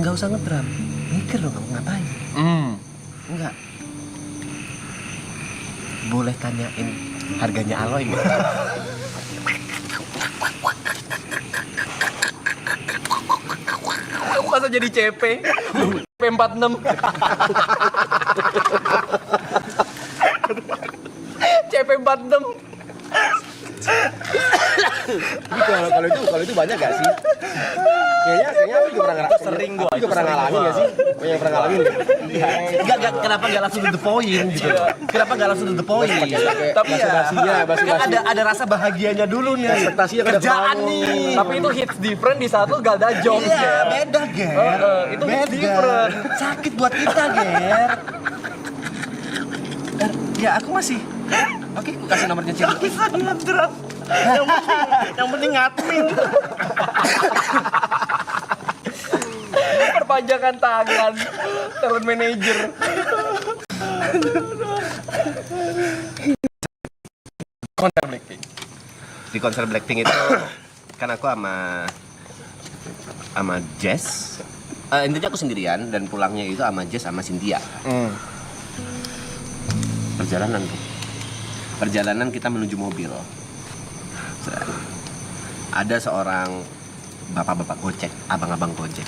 Enggak usah ngedrum. Mikir dong kamu ngapain? Enggak. Boleh tanyain harganya Aloy nggak? Masa jadi CP? CP46. CP46. Tapi kalau itu banyak gak sih? Kayaknya aku juga pernah ngalamin. Sering gua. Aku juga pernah ngalamin gak sih? Banyak yang pernah ngalamin. Enggak, kenapa enggak langsung to the point gitu? Kenapa enggak langsung to the point? Tapi ya, Kan ada rasa bahagianya dulu nih. Ekspektasinya ke Kerjaan depan. nih. tapi itu hits different di saat lu gak ada job. Iya, beda, Ger. Itu hits different. Sakit buat kita, Ger. Ya, aku masih. Oke, aku kasih nomornya Cik. Bisa ngedrum. Yang penting ngadmin. Perpanjangan tangan talent manager. Konser Blackpink. Di konser Blackpink itu kan aku sama Jess. Intinya aku sendirian dan pulangnya itu sama Jess sama Cynthia. Perjalanan kita menuju mobil. Ada seorang bapak-bapak gojek, abang-abang gojek.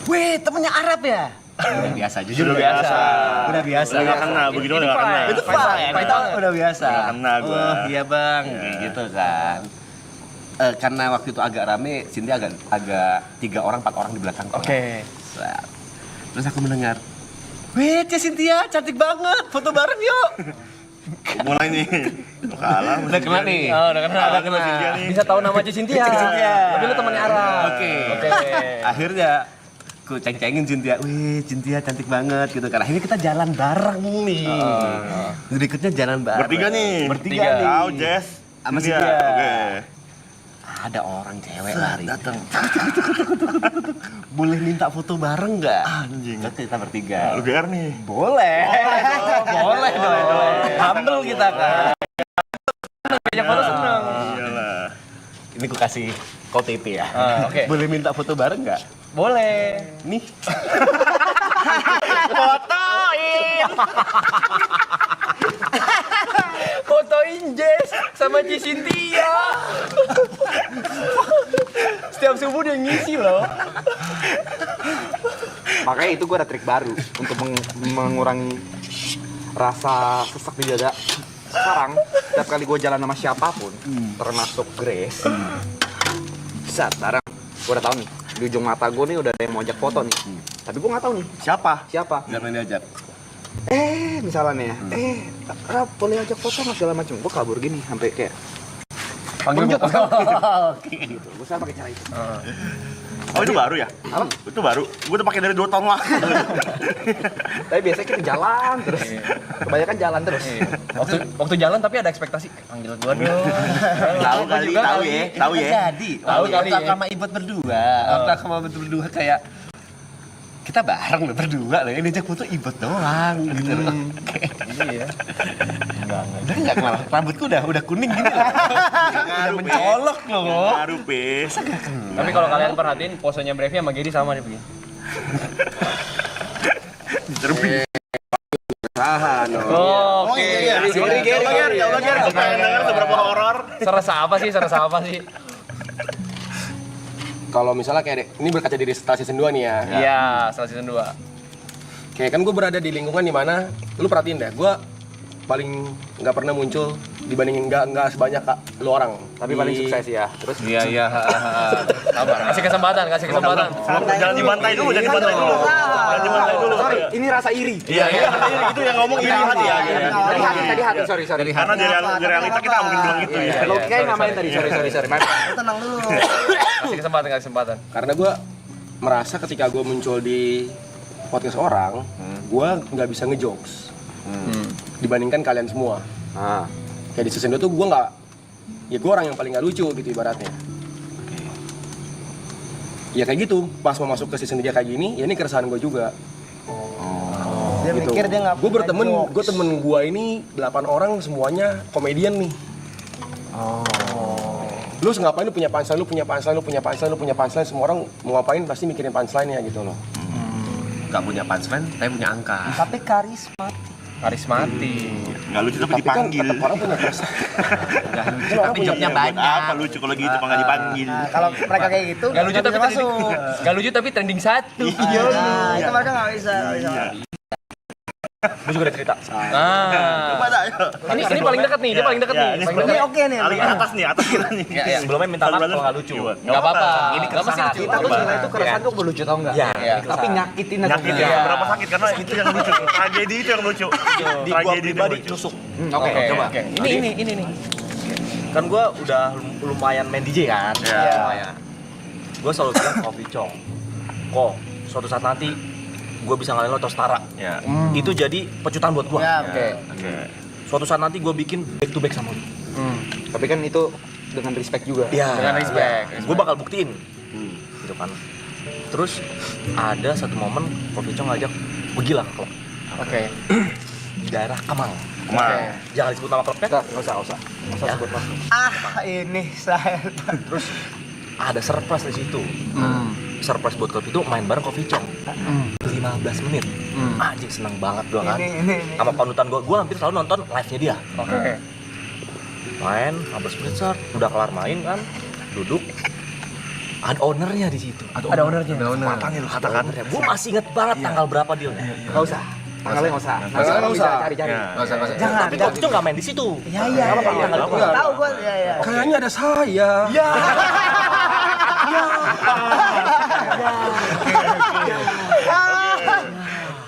Weh, temennya Arab ya? Udah biasa, jujur udah biasa. Udah biasa. Udah gak kena, begitu udah gak kena. Itu fine, udah biasa. Udah kena gua. Oh, iya bang, kayak gitu kan. Karena waktu itu agak rame, Cynthia agak 3 orang, 4 orang di belakang. Oke. Terus aku mendengar, weh, Cynthia, cantik banget, foto bareng yuk. Mulai nih. Kalah. Udah kena nih. Oh, udah kena. Kalah sama Cynthia nih. Bisa tahu nama Cynthia. Tapi lu temannya Arab. Oke. Oke. Akhirnya aku ceng-cengin Cynthia, wih Cynthia cantik banget gitu kan. Akhirnya kita jalan bareng nih. Berikutnya jalan bareng. Bertiga nih. Bertiga nih. Tahu Jess. Sama Cynthia. Oke. Ada orang cewek lari. Datang. Boleh minta foto bareng nggak? Anjing. Terus kita bertiga. Lu GR nih. Boleh. Boleh dong. Humble kita kan. Banyak foto seneng. Iyalah. Ini aku kasih OTP ya. Oke. Boleh minta foto bareng nggak? Boleh. Nih. Fotoin Jess sama Cynthia. Setiap subuh dia ngisi loh. Makanya itu gue ada trik baru untuk mengurangi rasa sesak di dada. Sekarang, setiap kali gue jalan sama siapapun, termasuk Grace, sekarang gue udah tahu nih, di ujung mata gue nih udah ada yang mau ajak foto nih. Tapi gue nggak tahu nih siapa. Jangan main diajak. Misalnya Rap, boleh ajak foto nggak segala macam. Gue kabur gini sampai kayak Panggil gitu. Gue selalu pakai cara itu. Oh itu baru ya? Apa? Itu baru. Gue udah pakai dari 2 tahun lah. Tapi biasanya kita jalan terus. Kebanyakan jalan terus. Waktu jalan tapi ada ekspektasi. Panggil gua dong. Tahu kali, tahu ya. Jadi, Tahu kali ya. sama Ibot berdua. Waktu sama Ibot berdua kayak kita bareng loh berdua loh. Yang diajak foto Ibot doang gitu loh. Iya. Enggak malah rambutku udah kuning gitu. Udah mencolok loh. Baru, Pe. Tapi kalau kalian perhatiin posenya Brevi sama Gedi sama nih begini. Terbi. Oke. Sorry, Ger. Gue pengen denger seberapa horor. Serasa apa sih? Kalau misalnya kayak ini berkaca dari setelah season 2 nih ya. Iya, setelah season 2. Kayak kan gue berada di lingkungan di mana lu perhatiin deh, gue paling nggak pernah muncul dibandingin nggak sebanyak lu orang. Tapi paling sukses ya. Terus Iya. Sabar. Kasih kesempatan. Jangan dibantai dulu, jangan dibantai dulu. Jangan dibantai dulu. sorry, ini rasa iri. Iya, itu yang ngomong iri hati ya. Dari hati tadi hati, sorry. Karena di realita kita nggak mungkin bilang gitu ya. Logikanya ngamain tadi, sorry. Tenang dulu. Kasih kesempatan. Karena gue merasa ketika gue muncul di podcast orang, gue nggak bisa ngejokes dibandingkan kalian semua. Kayak di season 2 tuh gue nggak, ya gue orang yang paling nggak lucu gitu ibaratnya. Ya kayak gitu, pas mau masuk ke season 3 kayak gini, ya ini keresahan gue juga. Dia Gitu. mikir dia nggak Gue punya jokes. temen gue ini 8 orang semuanya komedian nih. Lu ngapain lu punya punchline, semua orang mau ngapain pasti mikirin punchline-nya gitu loh. Nggak punya punchline, tapi punya angka. Tapi Karismatik. Nggak lucu tapi Tapi kan dipanggil. tetap orang punya perasaan. Nggak lucu, tapi joknya banyak. Apa lucu kalau gitu Pak nggak dipanggil? Nah, kalau mereka kayak gitu, Gak lucu nggak tapi bisa masuk. Gak lucu tapi trending 1. Nah, itu mereka nggak bisa. Gue juga ada cerita. Coba dah, ayo. Ini paling dekat nih, dia paling dekat nih. Ini Paling Ini dekat. oke nih. Paling atas kita nih. Ya, sebelumnya minta maaf kalau nggak lucu. Gak apa-apa. Ini Gak mesti lucu. Kita tuh sebenarnya itu keresahan tuh lucu tau nggak? Iya. Tapi nyakitin aja. Nyakit ya, berapa sakit karena itu yang lucu. Tragedi itu yang lucu. Di gua Tragedi itu yang pribadi lucu. nusuk. Oke, coba. Ini nih. Kan gua udah lumayan main DJ kan. Iya. Lumayan. Gua selalu bilang Coffee Chong. Kok suatu saat nanti gua bisa ngalahin lo atau setara. Ya. Itu jadi pecutan buat gua. Ya, oke. Oke. Suatu saat nanti gua bikin back to back sama lo. Tapi kan itu dengan respect juga. Iya. Dengan respect. Gue bakal buktiin. Gitu kan. Terus ada satu momen Coffee Chong ngajak pergi lah ke klub Oke. di daerah Kemang. Kemang. Jangan disebut nama klubnya. Nggak usah. Ya. Sebut mas. Ini saya. Terus ada surprise di situ. Surprise buat klub itu main bareng Coffee Chong. 15 menit. Anjing seneng banget gua kan. Ini. Sama panutan gua hampir selalu nonton live-nya dia. Oke. Main 15 menit udah kelar main kan. Duduk. Ada ownernya di situ. Ada ownernya. Matanya lu katakan. Gua masih inget banget tanggal berapa dealnya. Nggak usah. Tanggalnya nggak usah. Nanti Nggak orang bisa usah. cari-cari. Ya. Jangan. Tapi Coffee Chong nggak main di situ. Iya. Tanggal berapa? Tahu gua. Iya. Kayaknya ada saya.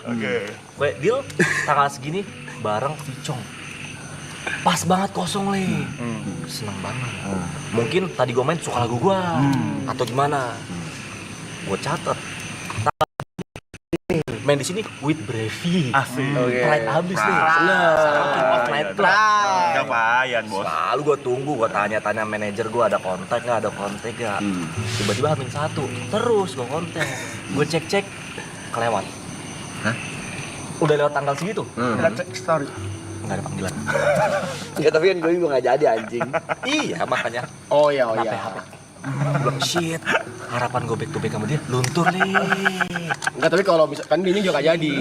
Oke. Gue deal tanggal segini bareng Vicong. Pas banget kosong le. Seneng banget. Mungkin tadi gue main suka lagu gue atau gimana. Gue catet. Main di sini with Brevi. Asik. Pride abis nih. Saking off night club. Enggak payah, Bos. Lalu gue tunggu, gue tanya-tanya manajer gue ada kontak nggak, Tiba-tiba H-1, terus gue kontak, gue cek kelewat. Hah? Udah lewat tanggal segitu, Kita cek story. nggak ada panggilan. Enggak, tapi kan gue juga nggak jadi anjing. Iya makanya. Oh iya. Belum shit. Harapan gue back to back sama dia luntur nih. Enggak, tapi kalau misalkan dia juga nggak jadi.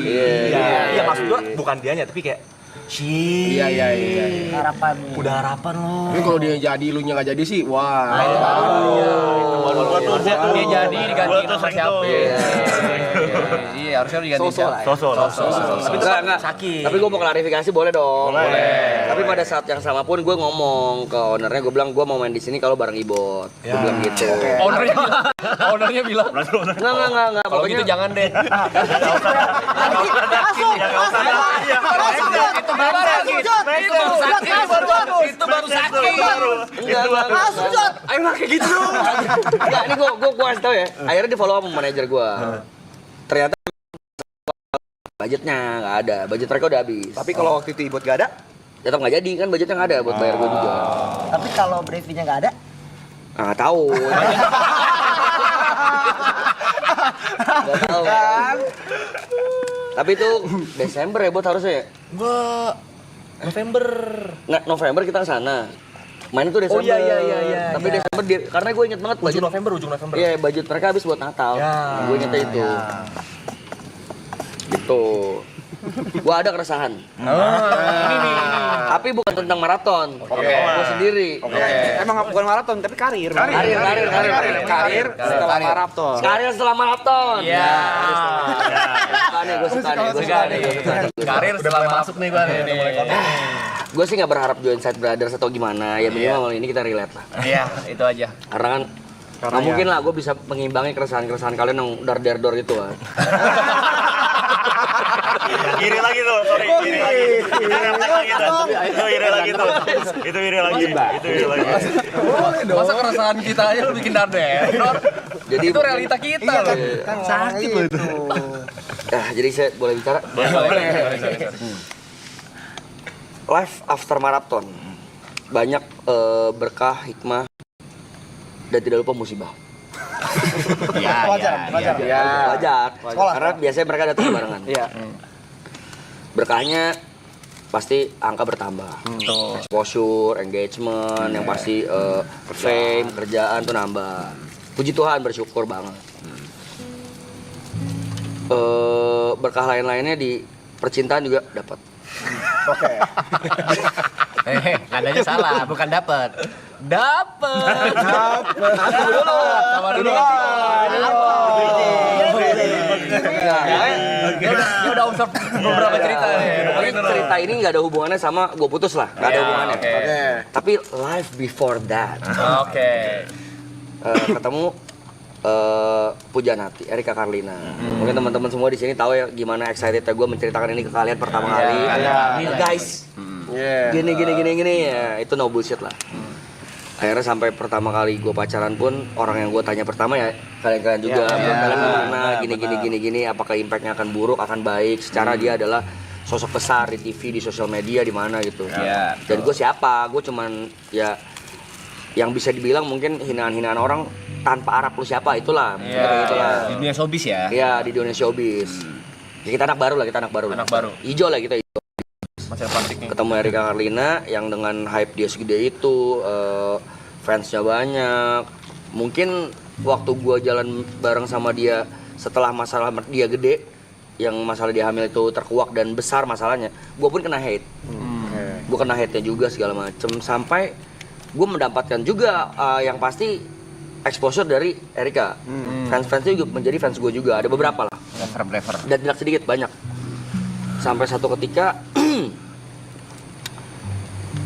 Iya maksud gue bukan dianya tapi kayak shit. Iya. Harapan. Udah harapan loh. Tapi kalau dia jadi, lu nya nggak jadi sih, wah. Dia jadi diganti Gua tuh sama sering siapa? tuh. Iya, harusnya diganti Sosok lah. Sosok. Tapi Enggak. sakit. Tapi gue mau klarifikasi boleh dong. Boleh. Tapi pada saat yang sama pun gue ngomong ke ownernya, gue bilang gue mau main di sini kalau bareng Ibot. Gue bilang gitu. Ownernya bilang. Enggak. Kalau gitu jangan deh. Itu baru sakit. Enggak. Ayo nggak kayak gitu dong. Enggak, ini gue kasih tau ya. Akhirnya di follow up sama manajer gue. Ternyata budgetnya nggak ada. Budget mereka udah habis. Tapi kalau waktu itu Ibot gak ada, Tetap nggak jadi kan, budgetnya nggak ada buat bayar gue juga. Tapi kalau Brevi-nya nggak ada, Nggak tahu. Nggak tahu. Tapi itu Desember ya buat harusnya ya? Enggak. November. Nggak, November kita ke sana. Main itu Desember. Oh, iya. Tapi Desember karena gue inget banget Ujung November. Iya, budget mereka habis buat Natal. Ya. Gue ingetnya itu. Gitu. Gue ada keresahan. Ini nih. Tapi bukan tentang maraton. Gue sendiri. emang bukan maraton tapi karir. Karir Karir setelah maraton. Karir setelah maraton. Iya. Karir setelah masuk nih Bang. Gue sih nggak berharap join Side Brothers atau gimana, ya minimal ini kita relate lah. Iya, itu aja. Karena kan nggak mungkin lah gue bisa mengimbangi keresahan-keresahan kalian yang dar-dar-dor itu kan. Iri lagi tuh, sorry. Iri lagi. Itu iri lagi tuh. Itu iri lagi. Masa keresahan kita aja lu bikin darder? Jadi Itu realita kita loh. Kan sakit loh itu. jadi saya boleh bicara? Life after marathon. Banyak berkah, hikmah, dan tidak lupa musibah. Wajar. Wajar. Karena biasanya mereka datang barengan. Iya. Berkahnya pasti angka bertambah. Exposure, engagement, yang pasti fame, kerjaan tuh nambah. Puji Tuhan, bersyukur banget. Berkah lain-lainnya di percintaan juga dapat. Oke. Nadanya salah, bukan dapat. Dapat. Sama dulu. Dia udah observe beberapa cerita nih. Tapi cerita ini nggak ada hubungannya sama gue putus lah, nggak ada hubungannya. Oke. Tapi life before that, Oke. ketemu Pujanati, Erika Karlina. Mungkin teman-teman semua di sini tahu ya gimana excitednya gue menceritakan ini ke kalian pertama kali. Guys, gini ya, itu no bullshit lah. Akhirnya sampai pertama kali gue pacaran pun orang yang gue tanya pertama ya kalian juga, kalian gimana, gini, apakah impactnya akan buruk, akan baik. Secara dia adalah sosok besar di TV, di sosial media, di mana gitu. Jadi gue siapa? Gue cuman ya yang bisa dibilang mungkin hinaan-hinaan orang tanpa arah lu siapa, itulah. Itulah. Di dunia showbiz ya. Iya, di dunia showbiz. Ya, kita anak baru lah. Anak baru. Ijo lah kita. Masih ada plastiknya. Ketemu Erika Karlina yang dengan hype dia segede itu, fansnya banyak. Mungkin waktu gua jalan bareng sama dia setelah masalah dia gede, yang masalah dia hamil itu terkuak dan besar masalahnya, gua pun kena hate. Gua kena hate-nya juga segala macem, sampai gua mendapatkan juga yang pasti exposure dari Erika. Fans-fansnya juga menjadi fans gua juga, ada beberapa lah. Blever. Dan tidak sedikit, banyak. Sampai satu ketika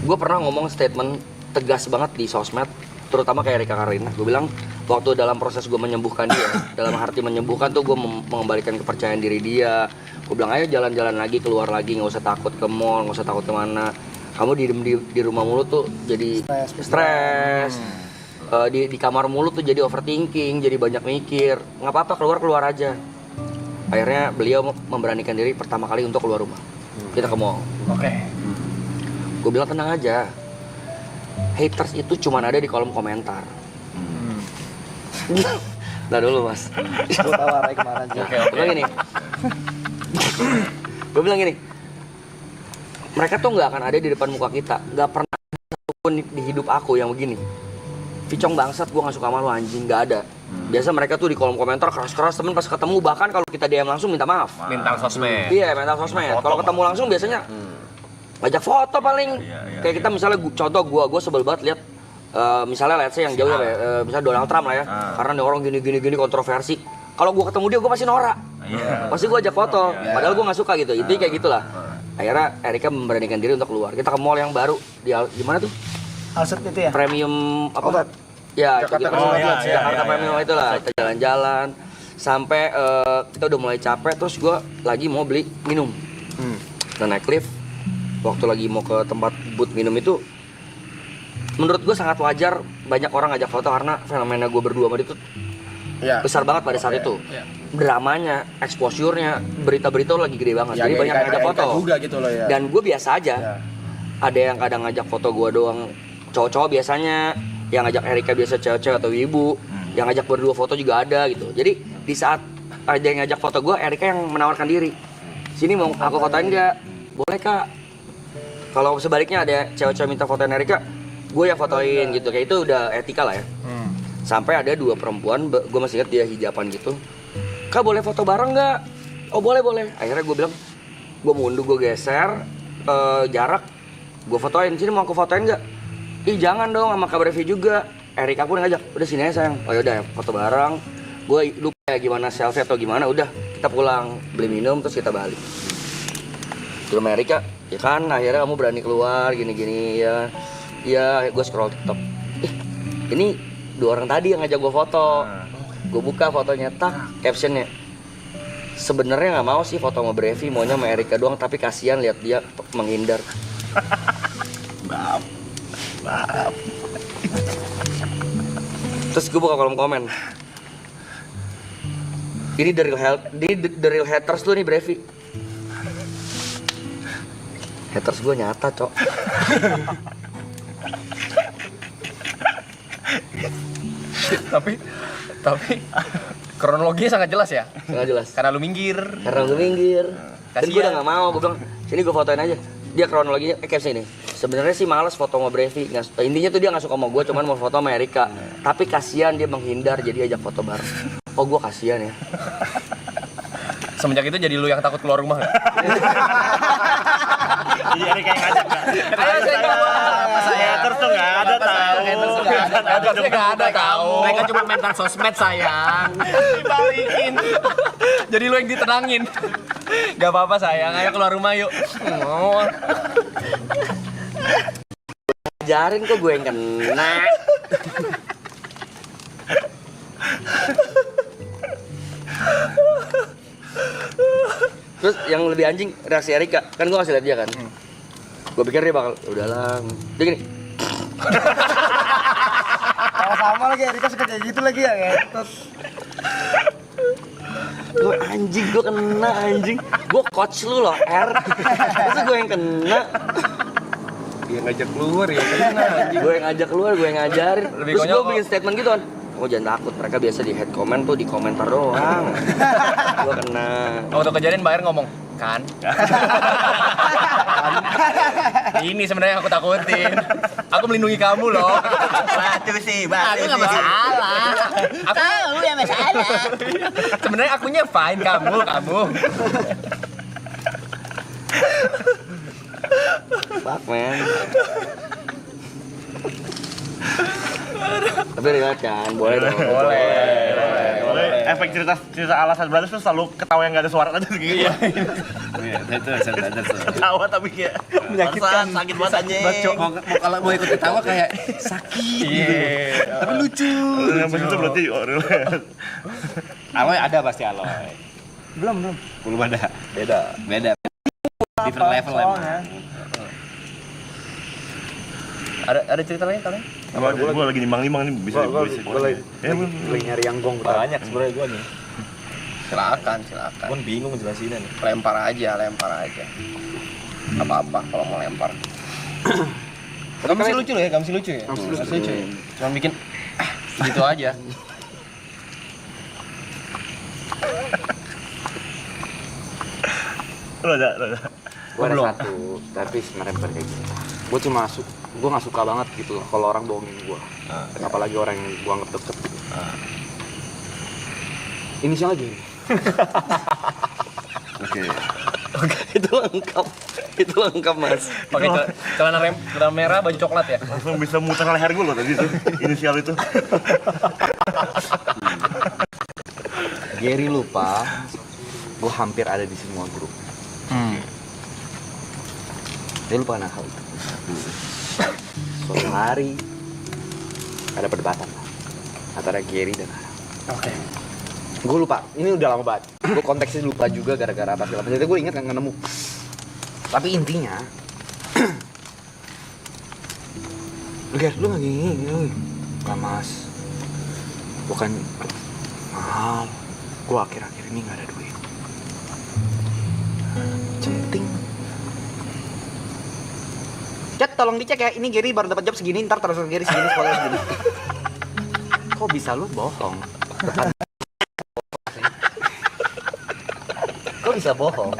gue pernah ngomong statement tegas banget di sosmed, terutama kayak Erika Karlina. Gue bilang waktu dalam proses gue menyembuhkan dia, dalam arti menyembuhkan tuh gue mengembalikan kepercayaan diri dia. Gue bilang ayo jalan-jalan lagi, keluar lagi, nggak usah takut ke mall, nggak usah takut kemana. Kamu di rumah mulu tuh jadi stres. Di kamar mulu tuh jadi overthinking, jadi banyak mikir. Nggak apa-apa, keluar aja. Akhirnya beliau memberanikan diri pertama kali untuk keluar rumah. Kita ke mall. Oke. Gue bilang tenang aja. Haters itu cuma ada di kolom komentar. Nah dulu mas. Gue tawarai kemarin sih. Gue bilang gini. Mereka tuh nggak akan ada di depan muka kita. Nggak pernah ada satupun di hidup aku yang begini. Ficong bangsat, gue gak suka sama lu anjing, gak ada. Biasa mereka tuh di kolom komentar keras-keras, temen pas ketemu bahkan kalau kita DM langsung minta maaf. Bintang sosmed. Iya, minta sosmed. Kalau ketemu langsung biasanya ngajak foto paling. Kayak kita misalnya contoh gue sebel banget lihat misalnya let's say yang jauh ya, misalnya Donald Trump lah ya. Karena nih orang gini kontroversi. Kalau gue ketemu dia gue pasti norak. Pasti gue ajak foto. Padahal gue gak suka gitu. Intinya kayak gitulah. Akhirnya Erika memberanikan diri untuk keluar. Kita ke mall yang baru di gimana tuh? Alset itu ya? Premium apa? Ya, Jakarta Premium itulah. Kita jalan-jalan sampai kita udah mulai capek, terus gue lagi mau beli minum. Kita naik lift. Waktu lagi mau ke tempat booth minum itu, menurut gue sangat wajar banyak orang ngajak foto karena fenomena gue berdua sama dia tuh besar banget pada saat itu. Dramanya, exposure-nya, berita-berita lagi gede banget. Jadi banyak yang ngajak foto. Juga gitu loh ya. Dan gue biasa aja. Ada yang kadang ngajak foto gue doang. Cowok-cowok biasanya, yang ngajak Erika biasa cewek-cewek atau ibu, yang ngajak berdua foto juga ada gitu. Jadi di saat ada yang ngajak foto gue, Erika yang menawarkan diri. Sini mau aku fotoin nggak? Boleh kak. Kalau sebaliknya ada cewek-cewek minta fotoin Erika, gue yang fotoin gitu. Kayak itu udah etika lah ya. Sampai ada dua perempuan, gue masih ingat dia hijaban gitu. Kak boleh foto bareng nggak? Oh boleh. Akhirnya gue bilang, gue mundur, gue geser jarak, gue fotoin. Sini mau aku fotoin nggak? Ih jangan dong, sama Kak Brevi juga. Erika pun ngajak, udah sini aja sayang. Oh yaudah foto bareng. Gue lupa ya gimana selfie atau gimana, udah kita kita pulang beli minum terus kita balik di Amerika ya kan. Akhirnya kamu berani keluar gini-gini ya. Ya gue scroll TikTok, ini 2 orang tadi yang ngajak gue foto. Gue buka fotonya, captionnya, sebenarnya nggak mau sih foto sama Brevi, maunya sama Erika doang, tapi kasihan lihat dia menghindar. Maaf. Terus gue buka kolom komen, ini the real haters lu nih Brevi. Haters gue nyata cok. tapi kronologinya sangat jelas ya. Sangat jelas. Karena lu minggir. Dan gue udah nggak mau, gue bilang sini gue fotoin aja. Dia kronologinya caption ini. Sebenarnya sih malas foto sama Brevi. Intinya tuh dia nggak suka sama gue, cuman mau foto sama Erika. Tapi kasihan dia menghindar, jadi ajak foto bareng. Oh gue kasihan ya. Semenjak itu jadi lu yang takut keluar rumah nggak? Iya, Erika yang ngajak nggak? Ayo saya keluar. Saya terus tuh nggak ada tahu. Hatersnya nggak ada tahu. Mereka cuma mental sosmed sayang. Dibalikin. Jadi lu yang ditenangin. Gak apa-apa sayang, ayo keluar rumah yuk. Mau. Ajarin kok gue yang kena. Terus yang lebih anjing reaksi Erika, kan gue ngasih liat dia kan. Gue pikir dia bakal, udahlah. Dia gini. Sama lagi Erika suka kayak gitu lagi ya ngetot. Gue anjing, gue kena anjing. Gue coach lu loh, Terus gue yang kena. Dia ngajak keluar ya kena anjing. Gue yang ngajak keluar, gue yang ngajarin. Lebih Terus konyol gue bikin statement gitu kan. Oh jangan takut, mereka biasa di head comment tuh di komentar doang. Gue kena. Waktu kejadian Mbak Er ngomong, kan? Ini sebenarnya yang aku takutin. Aku melindungi kamu loh. Batu sih, batu. Aku nggak masalah. Aku yang masalah. Sebenarnya akunya fine, kamu. Fuck man. Tapi relate kan, boleh dong. Boleh. Efek cerita alasan Brothers tuh selalu ketawa yang nggak ada suara aja gitu. Iya, itu sadar. Ketawa tapi kayak Menyakitkan, sakit banget anjing. Kalau mau ikut ketawa kayak sakit gitu. Tapi lucu. Yang itu berarti relate. Aloy ada pasti Aloy. Belum ada. Beda. Different level emang. Ada cerita lain kalian? Gue lagi nimbang-nimbang nih bisa. Gue lagi nyari yang gong. Banyak sebenarnya gua nih. Silakan. Gua bingung jelasinnya nih. Lempar aja. Apa-apa kalau mau lempar. Gak mesti lucu loh ya, Cuma bikin gitu aja. Lo ada. Gue ada satu, tapi sebenarnya bukan kayak gitu. Gue nggak suka banget gitu kalau orang bohongin gue. Apalagi orang yang gue anggap deket gitu. Inisialnya gini. Oke. Itu lengkap mas. Pakai celana merah, baju coklat ya. Langsung bisa muter leher gue loh tadi tuh. Inisial itu. Gary lupa, gue hampir ada di semua grup. Dia lupa hal itu. Suatu hari ada perdebatan lah antara Gary dan Ara. Oke. Gue lupa, ini udah lama banget. Gue konteksnya lupa juga gara-gara apa segala macam. Jadi gue ingat nggak nemu. Tapi intinya, lu nggak gini, nggak mas. Bukan mahal. Gue akhir-akhir ini nggak ada duit. Centing. Chat, tolong dicek ya. Ini Gary baru dapat job segini, ntar terus Gary segini, sekolah segini. Kok bisa lu bohong? Kok bisa bohong?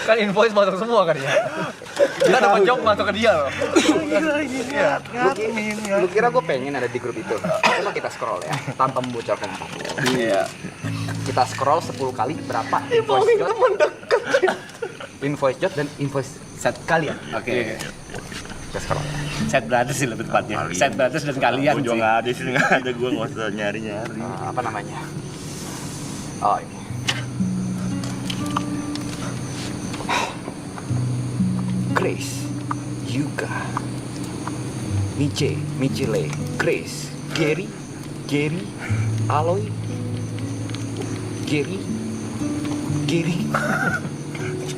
Kan invoice masuk semua kan ya. Kita dapat job masuk ke dia loh. Lu kira gue pengen ada di grup itu? Coba kita scroll ya, tanpa membocorkan apapun. Iya. Kita scroll 10 kali berapa invoice jot dan invoice set kalian. Oke. Podcast Corona. Set Brothers sih lebih tepatnya. Set Brothers dan kalian Gue juga sih. nggak ada sih, nggak ada. Gue nggak usah nyari-nyari. Apa namanya? Oh ini. Grace, Yuka, Michele, Grace, Gary, Aloy, Gary,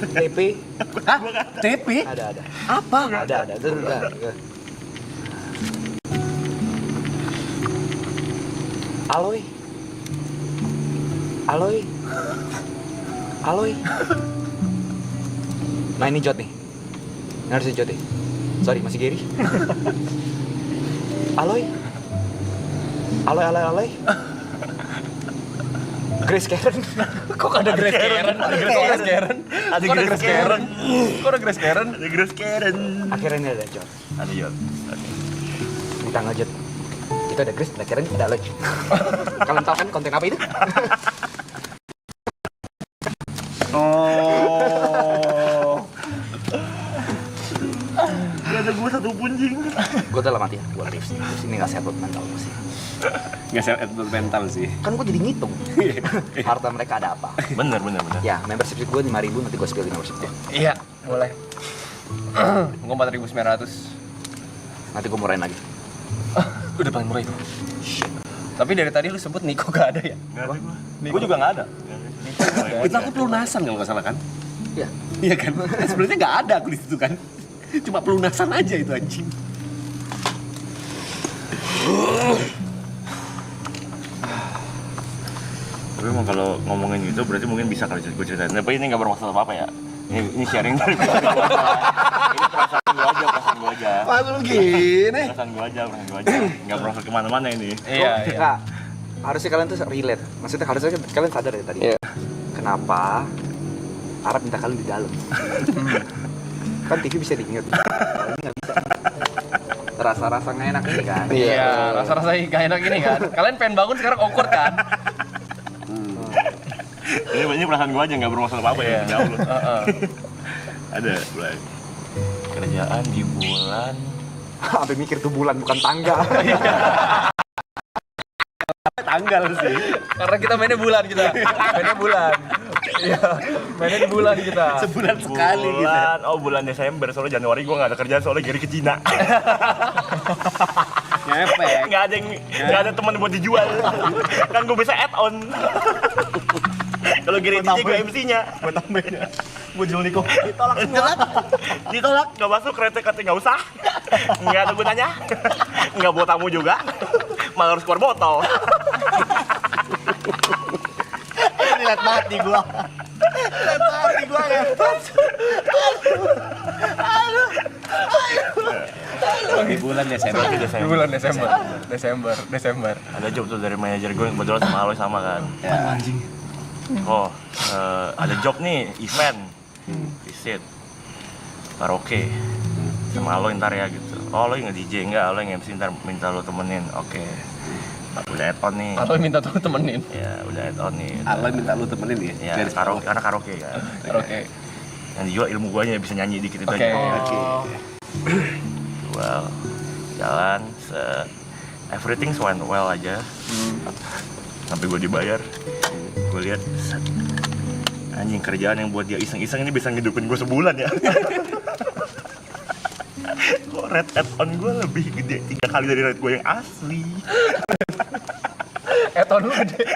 TP, Hah? TP? ada. Apa? Ada. Bentar. Aloy. Nah ini Jot nih. Ini harusnya Jot nih. Sorry, masih Gary. Aloy. Grace Karen. Kok ada Grace Karen? Ada Grace Karen? Ada Grace Karen. Kok ada Grace Karen? Ada Grace Karen. Akhirnya ini ada Jot. Ada Yot. Kita ngajut. Itu ada Grace, ada Karen, ada Aloy. Kalian tahu kan konten apa itu? Oh. Gak ada gue satu pun jing. Gue udah lama ya, gue tips ini nggak sehat buat mental gue sih. Nggak sehat mental sih. Kan gue jadi ngitung harta mereka ada apa. Bener. Ya, membership gue 5.000, nanti gue spill di membership gue. Iya, boleh. Gue 4.900. Nanti gue murahin lagi. Udah paling murah itu. Tapi dari tadi lu sebut Niko gak ada ya? Gak ada gue. Gue juga gak ada. Itu aku pelunasan kalau nggak salah kan? Iya. Iya kan? Sebenarnya nggak ada aku di situ kan. Cuma pelunasan aja itu anjing. Tapi emang kalau ngomongin gitu berarti mungkin bisa kali gue ceritain. Tapi ini gak bermaksud apa-apa ya. Ini sharing dari gue. Ini perasaan gue aja. Lalu gini. Perasaan gue aja. Gak bermaksud kemana-mana ini. Iya. Nah, harusnya kalian tuh relate. Maksudnya harusnya kalian sadar ya tadi. Iya. Kenapa Arab minta kalian di dalam? Kan TV bisa diinget. Kalau ini nggak bisa. Rasa-rasa nggak enak ini kan? Iya, rasa-rasa gak enak gini kan. Kalian pengen bangun sekarang awkward kan? Ini perasaan gue aja gak bermaksud apa-apa ya. Demi Allah. Ada mulai. Kerjaan di bulan. Sampai mikir tuh bulan bukan tanggal. Tanggal sih. Karena kita mainnya bulan kita. Mainnya bulan. Iya, mainnya di bulan kita. Sebulan sekali gitu. Bulan, oh bulan Desember, soalnya Januari gue gak ada kerjaan soalnya Gary ke Cina. Ngepek. Gak ada teman buat dijual. Kan gue bisa add on. Kalau Gary DJ gue MC-nya. Gue tambahin ya. Gue jual Niko. Ditolak semua. Ditolak, gak masuk, kata gak usah. Gak ada gunanya. Gak buat tamu juga. Malah harus keluar botol. Lihat banget di gua. Di bulan Desember. Di bulan Desember. Ada job tuh dari manajer gue yang kebetulan sama Aloy sama kan. Anjing. Oh, ada job nih, event, visit, karaoke, sama Aloy ntar ya gitu. Oh, Aloy nge-DJ enggak, Aloy nge-MC ntar minta lo temenin, oke. Udah add on nih. Atau minta tolong temenin. Ya, udah add on nih. Allah minta lu temenin ya. Ya, karaoke, karena karaoke kan. Oke. Yang dijual ilmu gue aja bisa nyanyi dikit itu Oke. aja. Well, jalan, everything went well aja. Sampai gue dibayar. Gue lihat anjing kerjaan yang buat dia iseng-iseng ini bisa ngidupin gue sebulan ya. Kok rate add-on gue lebih gede 3 kali dari rate gue yang asli. Eton lu gede.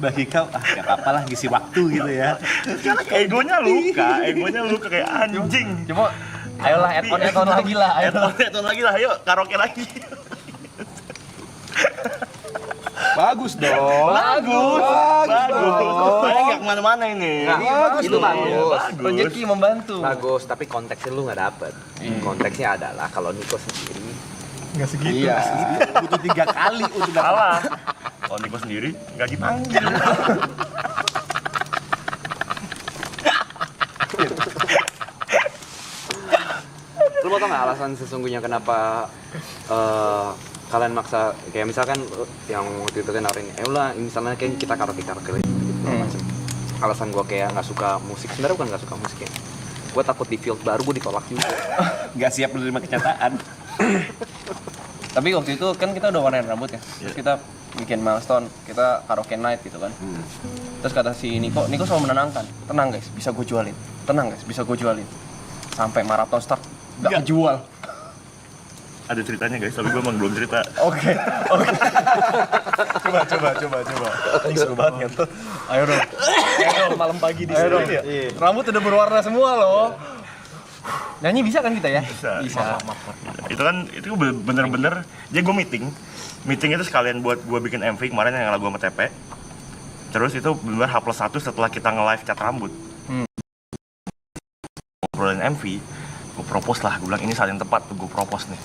Bagi kau, gak apa-apa lah ngisi waktu gitu ya. Sekarang egonya luka kayak anjing. Cuma ayolah eton lagi lah. Add-on lagi lah, ayo karaoke lagi. Bagus dong. Bagus. Soalnya nggak kemana-mana ini. Itu bagus. Rezeki membantu. Bagus, tapi konteksnya lu nggak dapet. Konteksnya adalah kalau Niko sendiri Iya. Butuh 3 kali untuk dapat. Salah. Kalau Niko sendiri nggak dipanggil. Lu mau tau nggak alasan sesungguhnya kenapa kalian maksa kayak misalkan yang waktu itu kan nawarin ulah misalnya kayak kita karaoke gitu macam alasan gue kayak nggak suka musik, sebenarnya bukan nggak suka musik ya. Gue takut di field baru gue ditolak juga. Nggak siap menerima kenyataan. Tapi waktu itu kan kita udah warnain rambut ya. Terus kita bikin milestone, kita karaoke night gitu kan. Terus kata si Niko selalu menenangkan. Tenang guys, bisa gue jualin. Tenang guys, bisa gue jualin. Sampai marathon start, nggak kejual. Ada ceritanya guys, tapi gue emang belum cerita. Oke. Coba. Ini seru banget kan tuh. Ayo dong. Malam pagi di Ayo sini dong. ya. Rambut udah berwarna semua loh. Nyanyi bisa kan kita ya? Bisa. Itu bener-bener, jadi gue meeting itu sekalian buat gue bikin MV kemarin yang lagu sama TP. Terus itu bener H+1 setelah kita nge-live cat rambut. Ngobrolin MV, gue propose lah, gue bilang ini saat yang tepat tuh gue propose nih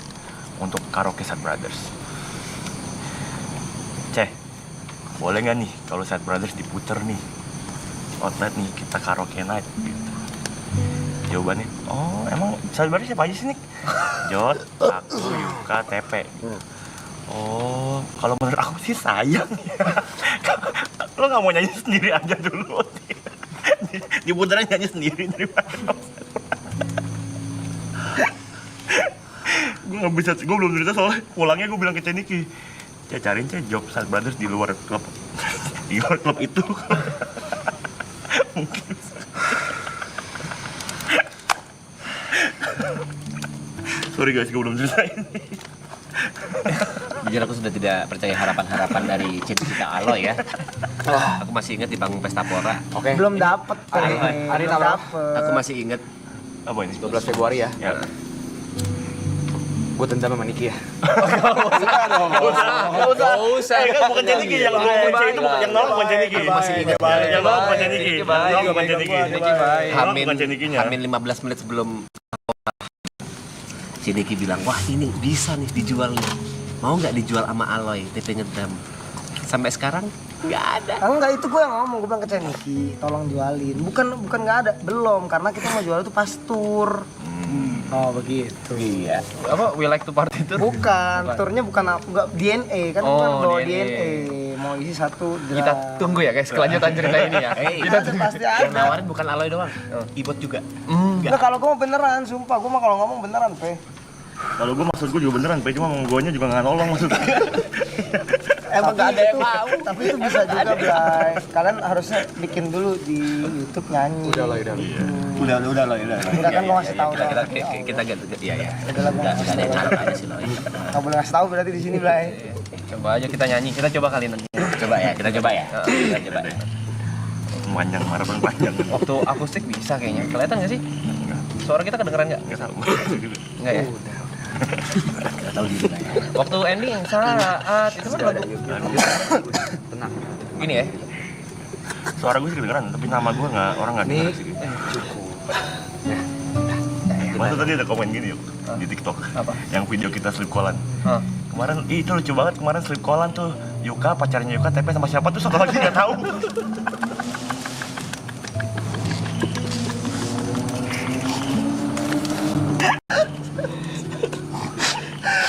untuk karaoke Sad Brothers. Boleh nggak nih kalau Sad Brothers diputer nih outlet nih, kita karaoke night gitu. Jawabannya, oh emang Sad Brothers siapa aja sih nih? Jod, aku, Yuka, TP. Oh, kalau menurut aku sih sayang ya. Lo nggak mau nyanyi sendiri aja dulu. Diputeran nyanyi sendiri daripada. Gue belum cerita soalnya pulangnya gue bilang ke Ceniki, cariin job Sad Brothers di luar klub, di luar klub itu. Mungkin. Sorry guys, gue belum ceritain. Jujur aku sudah tidak percaya harapan-harapan dari cita-cita Aloy ya. Aku masih ingat di panggung Pesta Pora. Oke. Belum dapet Hari belum berapa? dapet. Aku masih ingat Apa ini? 12 Februari ya. Ya. Gue dendam sama Niki ya. Gak usah. Kan bukan Ceniki yang ngomong itu yang nolak bukan Ceniki. Masih ingat. Yang nolak bukan Ceniki. Yang nolak bukan Ceniki. Hamin Bukan Cenikinya. Hamin 15 menit sebelum si Niki bilang, wah ini bisa nih dijual nih. Mau nggak dijual sama Aloy, TP ngedam. Sampai sekarang nggak ada. Enggak, itu gue yang ngomong, gue bilang ke Ceniki, tolong jualin. Bukan nggak ada, belum, karena kita mau jual itu pas tour. Oh begitu. Iya. Apa we like to party tour? Bukan, turnya bukan enggak DNA kan, Oh, bukan bawa DNA. DNA. Mau isi satu drum. Kita tunggu ya guys kelanjutan cerita ini ya. Kita tuh pasti Yang ada. nawarin bukan Aloy doang, Ibot juga. Enggak, kalau gue mau beneran, sumpah gue mah kalau ngomong beneran, Pe. Kalau gue maksud gue juga beneran, Pe, cuma gue juga nggak nolong maksudnya. Emang nggak ada yang mau. Tapi itu bisa juga, Blay. Kalian harusnya bikin dulu di YouTube nyanyi. Udah. Udah. Enggak kan gue ngasih tahu Kita doang. kita iya ya. Udah lah, gua Nggak ngasih ada yang tahu. ngarep aja sih Loy. Nggak boleh ngasih tahu berarti di sini, Blay. Coba aja kita nyanyi. Kita coba kali nanti. Coba ya, kita coba ya. Kita coba. Panjang, harapan panjang. Waktu akustik bisa kayaknya. Kelihatan nggak sih? Suara kita kedengeran nggak? Nggak tahu. Nggak ya? Kita tahu diri lah ya. Waktu ending saat itu kan lagu Tenang. gini ya. Suara gue sih kedengeran, tapi nama gue orang nggak denger sih. Masa tadi ada komen gini yuk di TikTok. Apa? Yang video kita sleep callan. Hah. Kemarin, itu lucu banget kemarin sleep callan tuh. Yuka, pacarnya Yuka, TP sama siapa tuh satu lagi nggak tahu.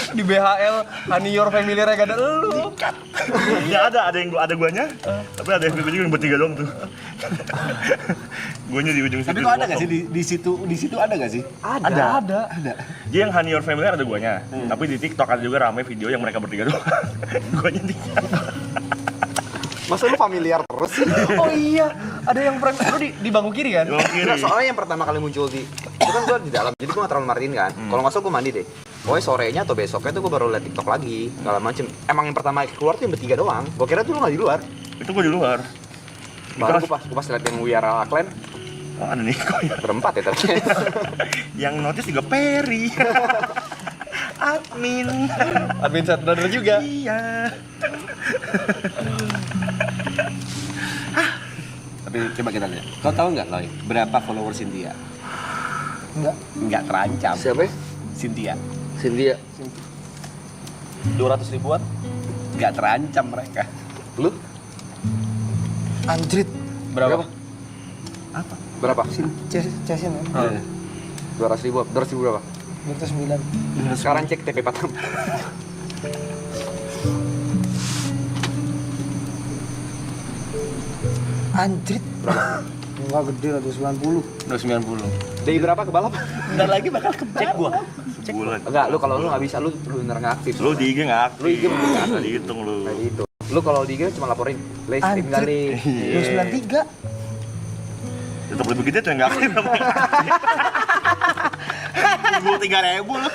Di BHL Honey Your Family gak ada lu. Ya ada yang ada guanya, tapi ada yang gue juga yang bertiga doang tuh. Guanya di ujung situ. Tapi kok ada nggak sih di situ ada nggak sih? Ada. Dia yang Honey Your Family ada guanya, tapi di TikTok ada juga rame video yang mereka bertiga doang. Guanya tiga. Masa lu familiar terus sih? Oh iya, ada yang prank lu di bangku kiri kan? Belum kiri. Nah, soalnya yang pertama kali muncul itu kan gue di dalam, jadi gue gak terlalu martiin kan. Kalau nggak salah gue mandi deh. Pokoknya sorenya atau besoknya tuh gue baru liat TikTok lagi, segala macem. Emang yang pertama keluar tuh yang bertiga doang. Gue kira tuh lu nggak di luar. Itu gue di luar. Baru gue pas liat yang We Are Clan, Oh, ada Niko ya. berempat ya tapi. Yang notice juga Perry. Admin. Admin Sad Brother juga. Iya. Tapi coba kita lihat. Kau tahu nggak Loy, berapa followers Cynthia? Enggak. Nggak terancam. Siapa ya? Cynthia. Cynthia. 200 ribuan. Nggak terancam mereka. Lu? Anjrit. Berapa? Berapa? Cesin ya. 200 ribu berapa? 209. Sekarang cek TP Patam. Anjrit. Enggak gede lah 290. 290. Dari berapa ke balap? Bentar lagi bakal cek gua. Bulan. Enggak, lu kalau lu nggak bisa, lu bener nggak aktif. Lu di IG nggak aktif. Lu IG bukan. Nggak dihitung lu. Kayak gitu. Lu kalau di IG cuma laporin, play stream kali. 293. Tetap lebih gede tuh yang nggak aktif. Gue 3.000 lu.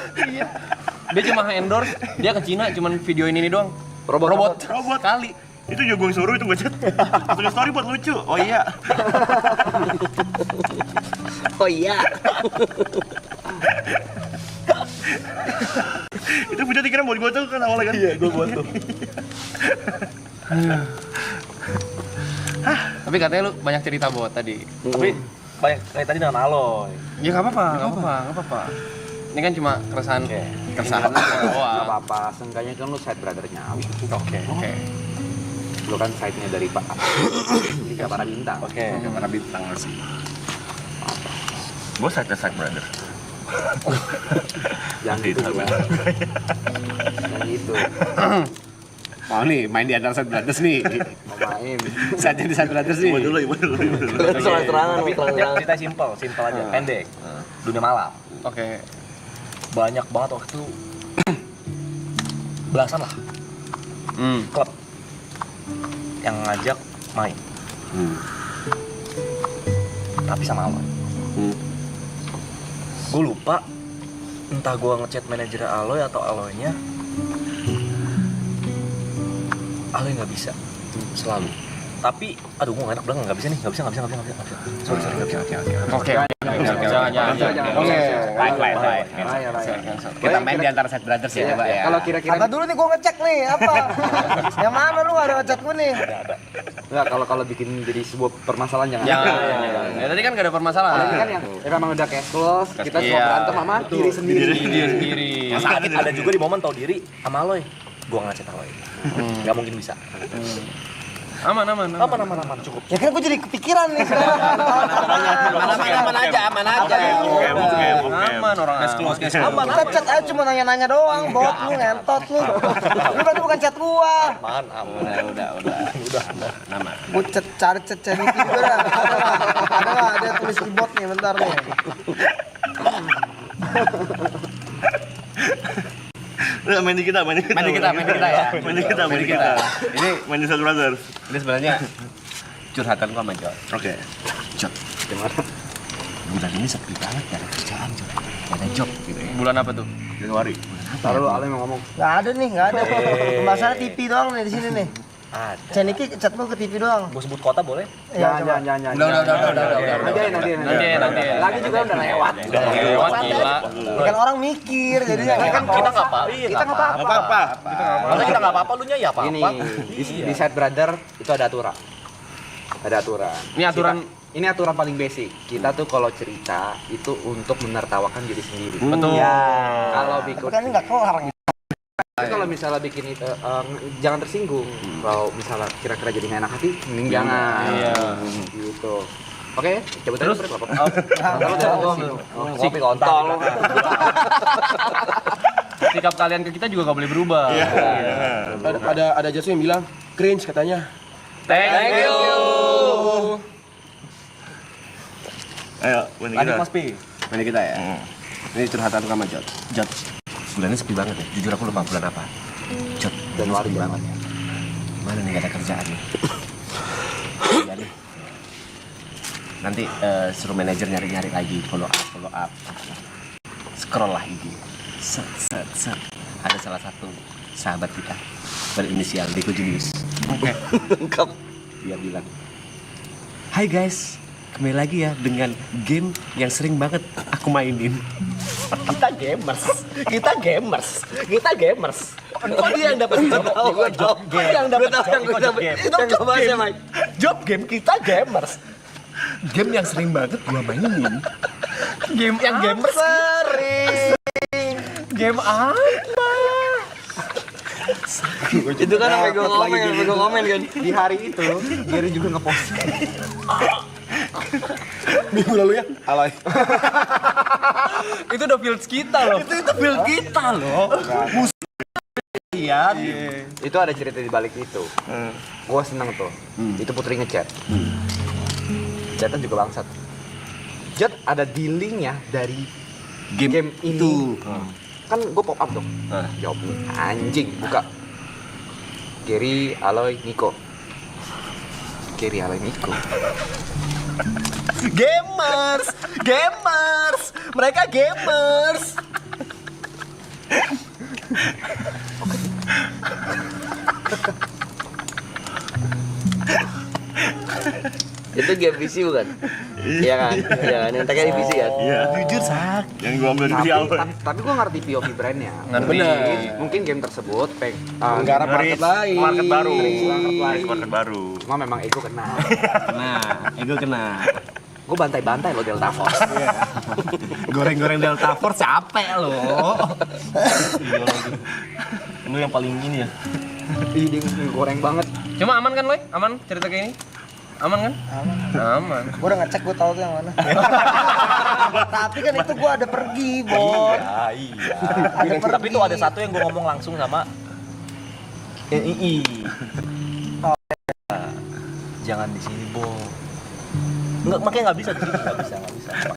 Dia cuma endorse, dia ke Cina cuman video ini doang. Robot. Kali. Itu juga gue suruh itu gue chat. Tulis story buat lucu. Oh iya. Oh iya. Itu video dikira mau gue tuh kan awalnya kan. Iya, gue buat tuh. Tapi katanya lu banyak cerita buat tadi. Tapi banyak kayak tadi dengan Aloy. Ya nggak apa-apa. Ini kan cuma keresahan Nggak doang. apa-apa, seenggaknya kan lu side brothernya. Oke. Lu kan side-nya dari Pak. Liga para bintang. Oke. Para bintang sih. Gue side brother. Yang gitu juga. Yang gitu. Oh nih, main di antara Side Brothers nih. Mau main. Saatnya di Side Brothers nih. Ibu dulu. Kalian soal terangan, Tapi terang-terang. cerita simpel aja, pendek. Dunia malam. Oke. Banyak banget waktu itu belasan lah klub yang ngajak main. Tapi sama Aloy. Gue lupa entah gue ngechat manajer Aloy atau Aloynya. Aloy nggak bisa selalu. Tapi aduh gue nggak enak bilang nggak bisa nih, nggak bisa. Sorry nggak bisa. Oke. Jangan. Oke, lain. Raya. Kita main di antara Side Brothers ya, coba ya. Kalau kira-kira Kata dulu nih gue ngecek nih apa? Yang mana lu ada ngecek gue nih? enggak kalau bikin jadi sebuah permasalahan jangan. Jangan. Ya tadi kan gak ada permasalahan. Ini kan yang memang udah cash close, kita semua berantem sama diri sendiri. Diri sendiri. Yang sakit ada juga di momen tahu diri sama Aloy. Gue nggak ngechat Aloy. Nggak mungkin bisa. Aman. Cukup. Ya kan gue jadi kepikiran nih sekarang. Aman aja. Aman orang close. Aman. Kita chat aja cuma nanya-nanya doang, bot lu ngentot lu. Lu berarti bukan chat gua. Aman. Udah. Gua cari chat Niki juga dah. Ada nggak? Ada tulis di bot nih, bentar nih. Udah main di kita ya. Main di kita. Ini main di Side Brothers. Ini sebenarnya curhatan gua sama Jod. Oke. Jod, gimana? Bulan ini sepi banget, gak ada kerjaan, Jod. Gak ada job gitu ya. Bulan apa tuh? Januari. Taruh lu Ale mau ngomong. Nggak ada nih, nggak ada. Pembahasannya TV doang nih di sini nih. Ada. Chat Niki chat lu ke TV doang. Gue sebut kota boleh? Ya, coba. Jangan. Udah. Nanti. Lagi juga udah lewat. Lewat gila. Kan orang mikir, jadi kan Kita nggak apa-apa. kita nggak apa-apa. Masa kita nggak apa-apa, lu nya ya Ini apa-apa. di Side Brother itu ada aturan. Ini aturan Ini aturan paling basic. Kita tuh kalau cerita itu untuk menertawakan diri sendiri. betul. Kalau bikin Kan ini nggak kelar. kalau misalnya bikin itu jangan tersinggung. Kalau misalnya kira-kira jadi nggak enak hati, mending jangan. Iya. Gitu. Oke, coba terus. Kopi kontol. Sikap kalian ke kita juga gak boleh berubah. Ada Jasu yang bilang cringe katanya. Thank you. Ayo, main di Lanjut kita. Mas Pi. Main di kita ya. Ini curhatan gua sama Jod. Jod, bulannya sepi banget ya. Jujur aku lupa bulan apa. Jod, Januari sepi banget ya. Mana nih gak ada kerjaan nih. Iya nih. Nanti suruh manajer nyari-nyari lagi, follow up. Scroll lah IG. Set. Ada salah satu sahabat kita berinisial Deko Julius. Lengkap. Dia bilang, "Hai guys, kembali lagi ya dengan game yang sering banget aku mainin." Kita gamers. Kok dia yang dapat job game? Yang dapat job game. Itu nggak bahasnya, Mike. Job game kita gamers. Game yang sering banget gua mainin. Game yang gamers. Game apa? Itu kan sampai gue komen kan. Di hari itu, Gary juga ngepost. Minggu lalu ya? Alay. Itu udah fields kita loh. Itu build kita loh. Lihat. Itu ada cerita di balik itu. Gua seneng tuh. Itu Putri ngechat. Jatan juga bangsat. Jat ada dealingnya dari Game ini. itu. Kan gue pop up dong. Jawab nih, anjing, buka. Gary, Aloy, Nico. Gary, Aloy, Nico. Gamers, mereka gamers. Itu game PC bukan? Iya kan? Iya kan? Yang tagnya di PC kan? Iya. Jujur sak. Yang gua ambil dari awal. Tapi gue ngerti POV brandnya. Bener. Mungkin game tersebut Menggarap market lain. Market baru. Market baru. Cuma memang ego kena. Nah, ego kena. Gue bantai-bantai lo Delta Force. Goreng-goreng Delta Force capek loh. Lu yang paling ini ya. Ih, dia goreng banget. Cuma aman kan, Loy? Aman cerita kayak ini? Aman kan? Aman. Gue udah ngecek, gue tahu tuh yang mana. Tapi kan itu gue ada pergi, Bon. Iya. Tapi tuh ada satu yang gue ngomong langsung sama NII. Jangan di sini, Bo. Nggak, makanya nggak bisa di sini, nggak bisa.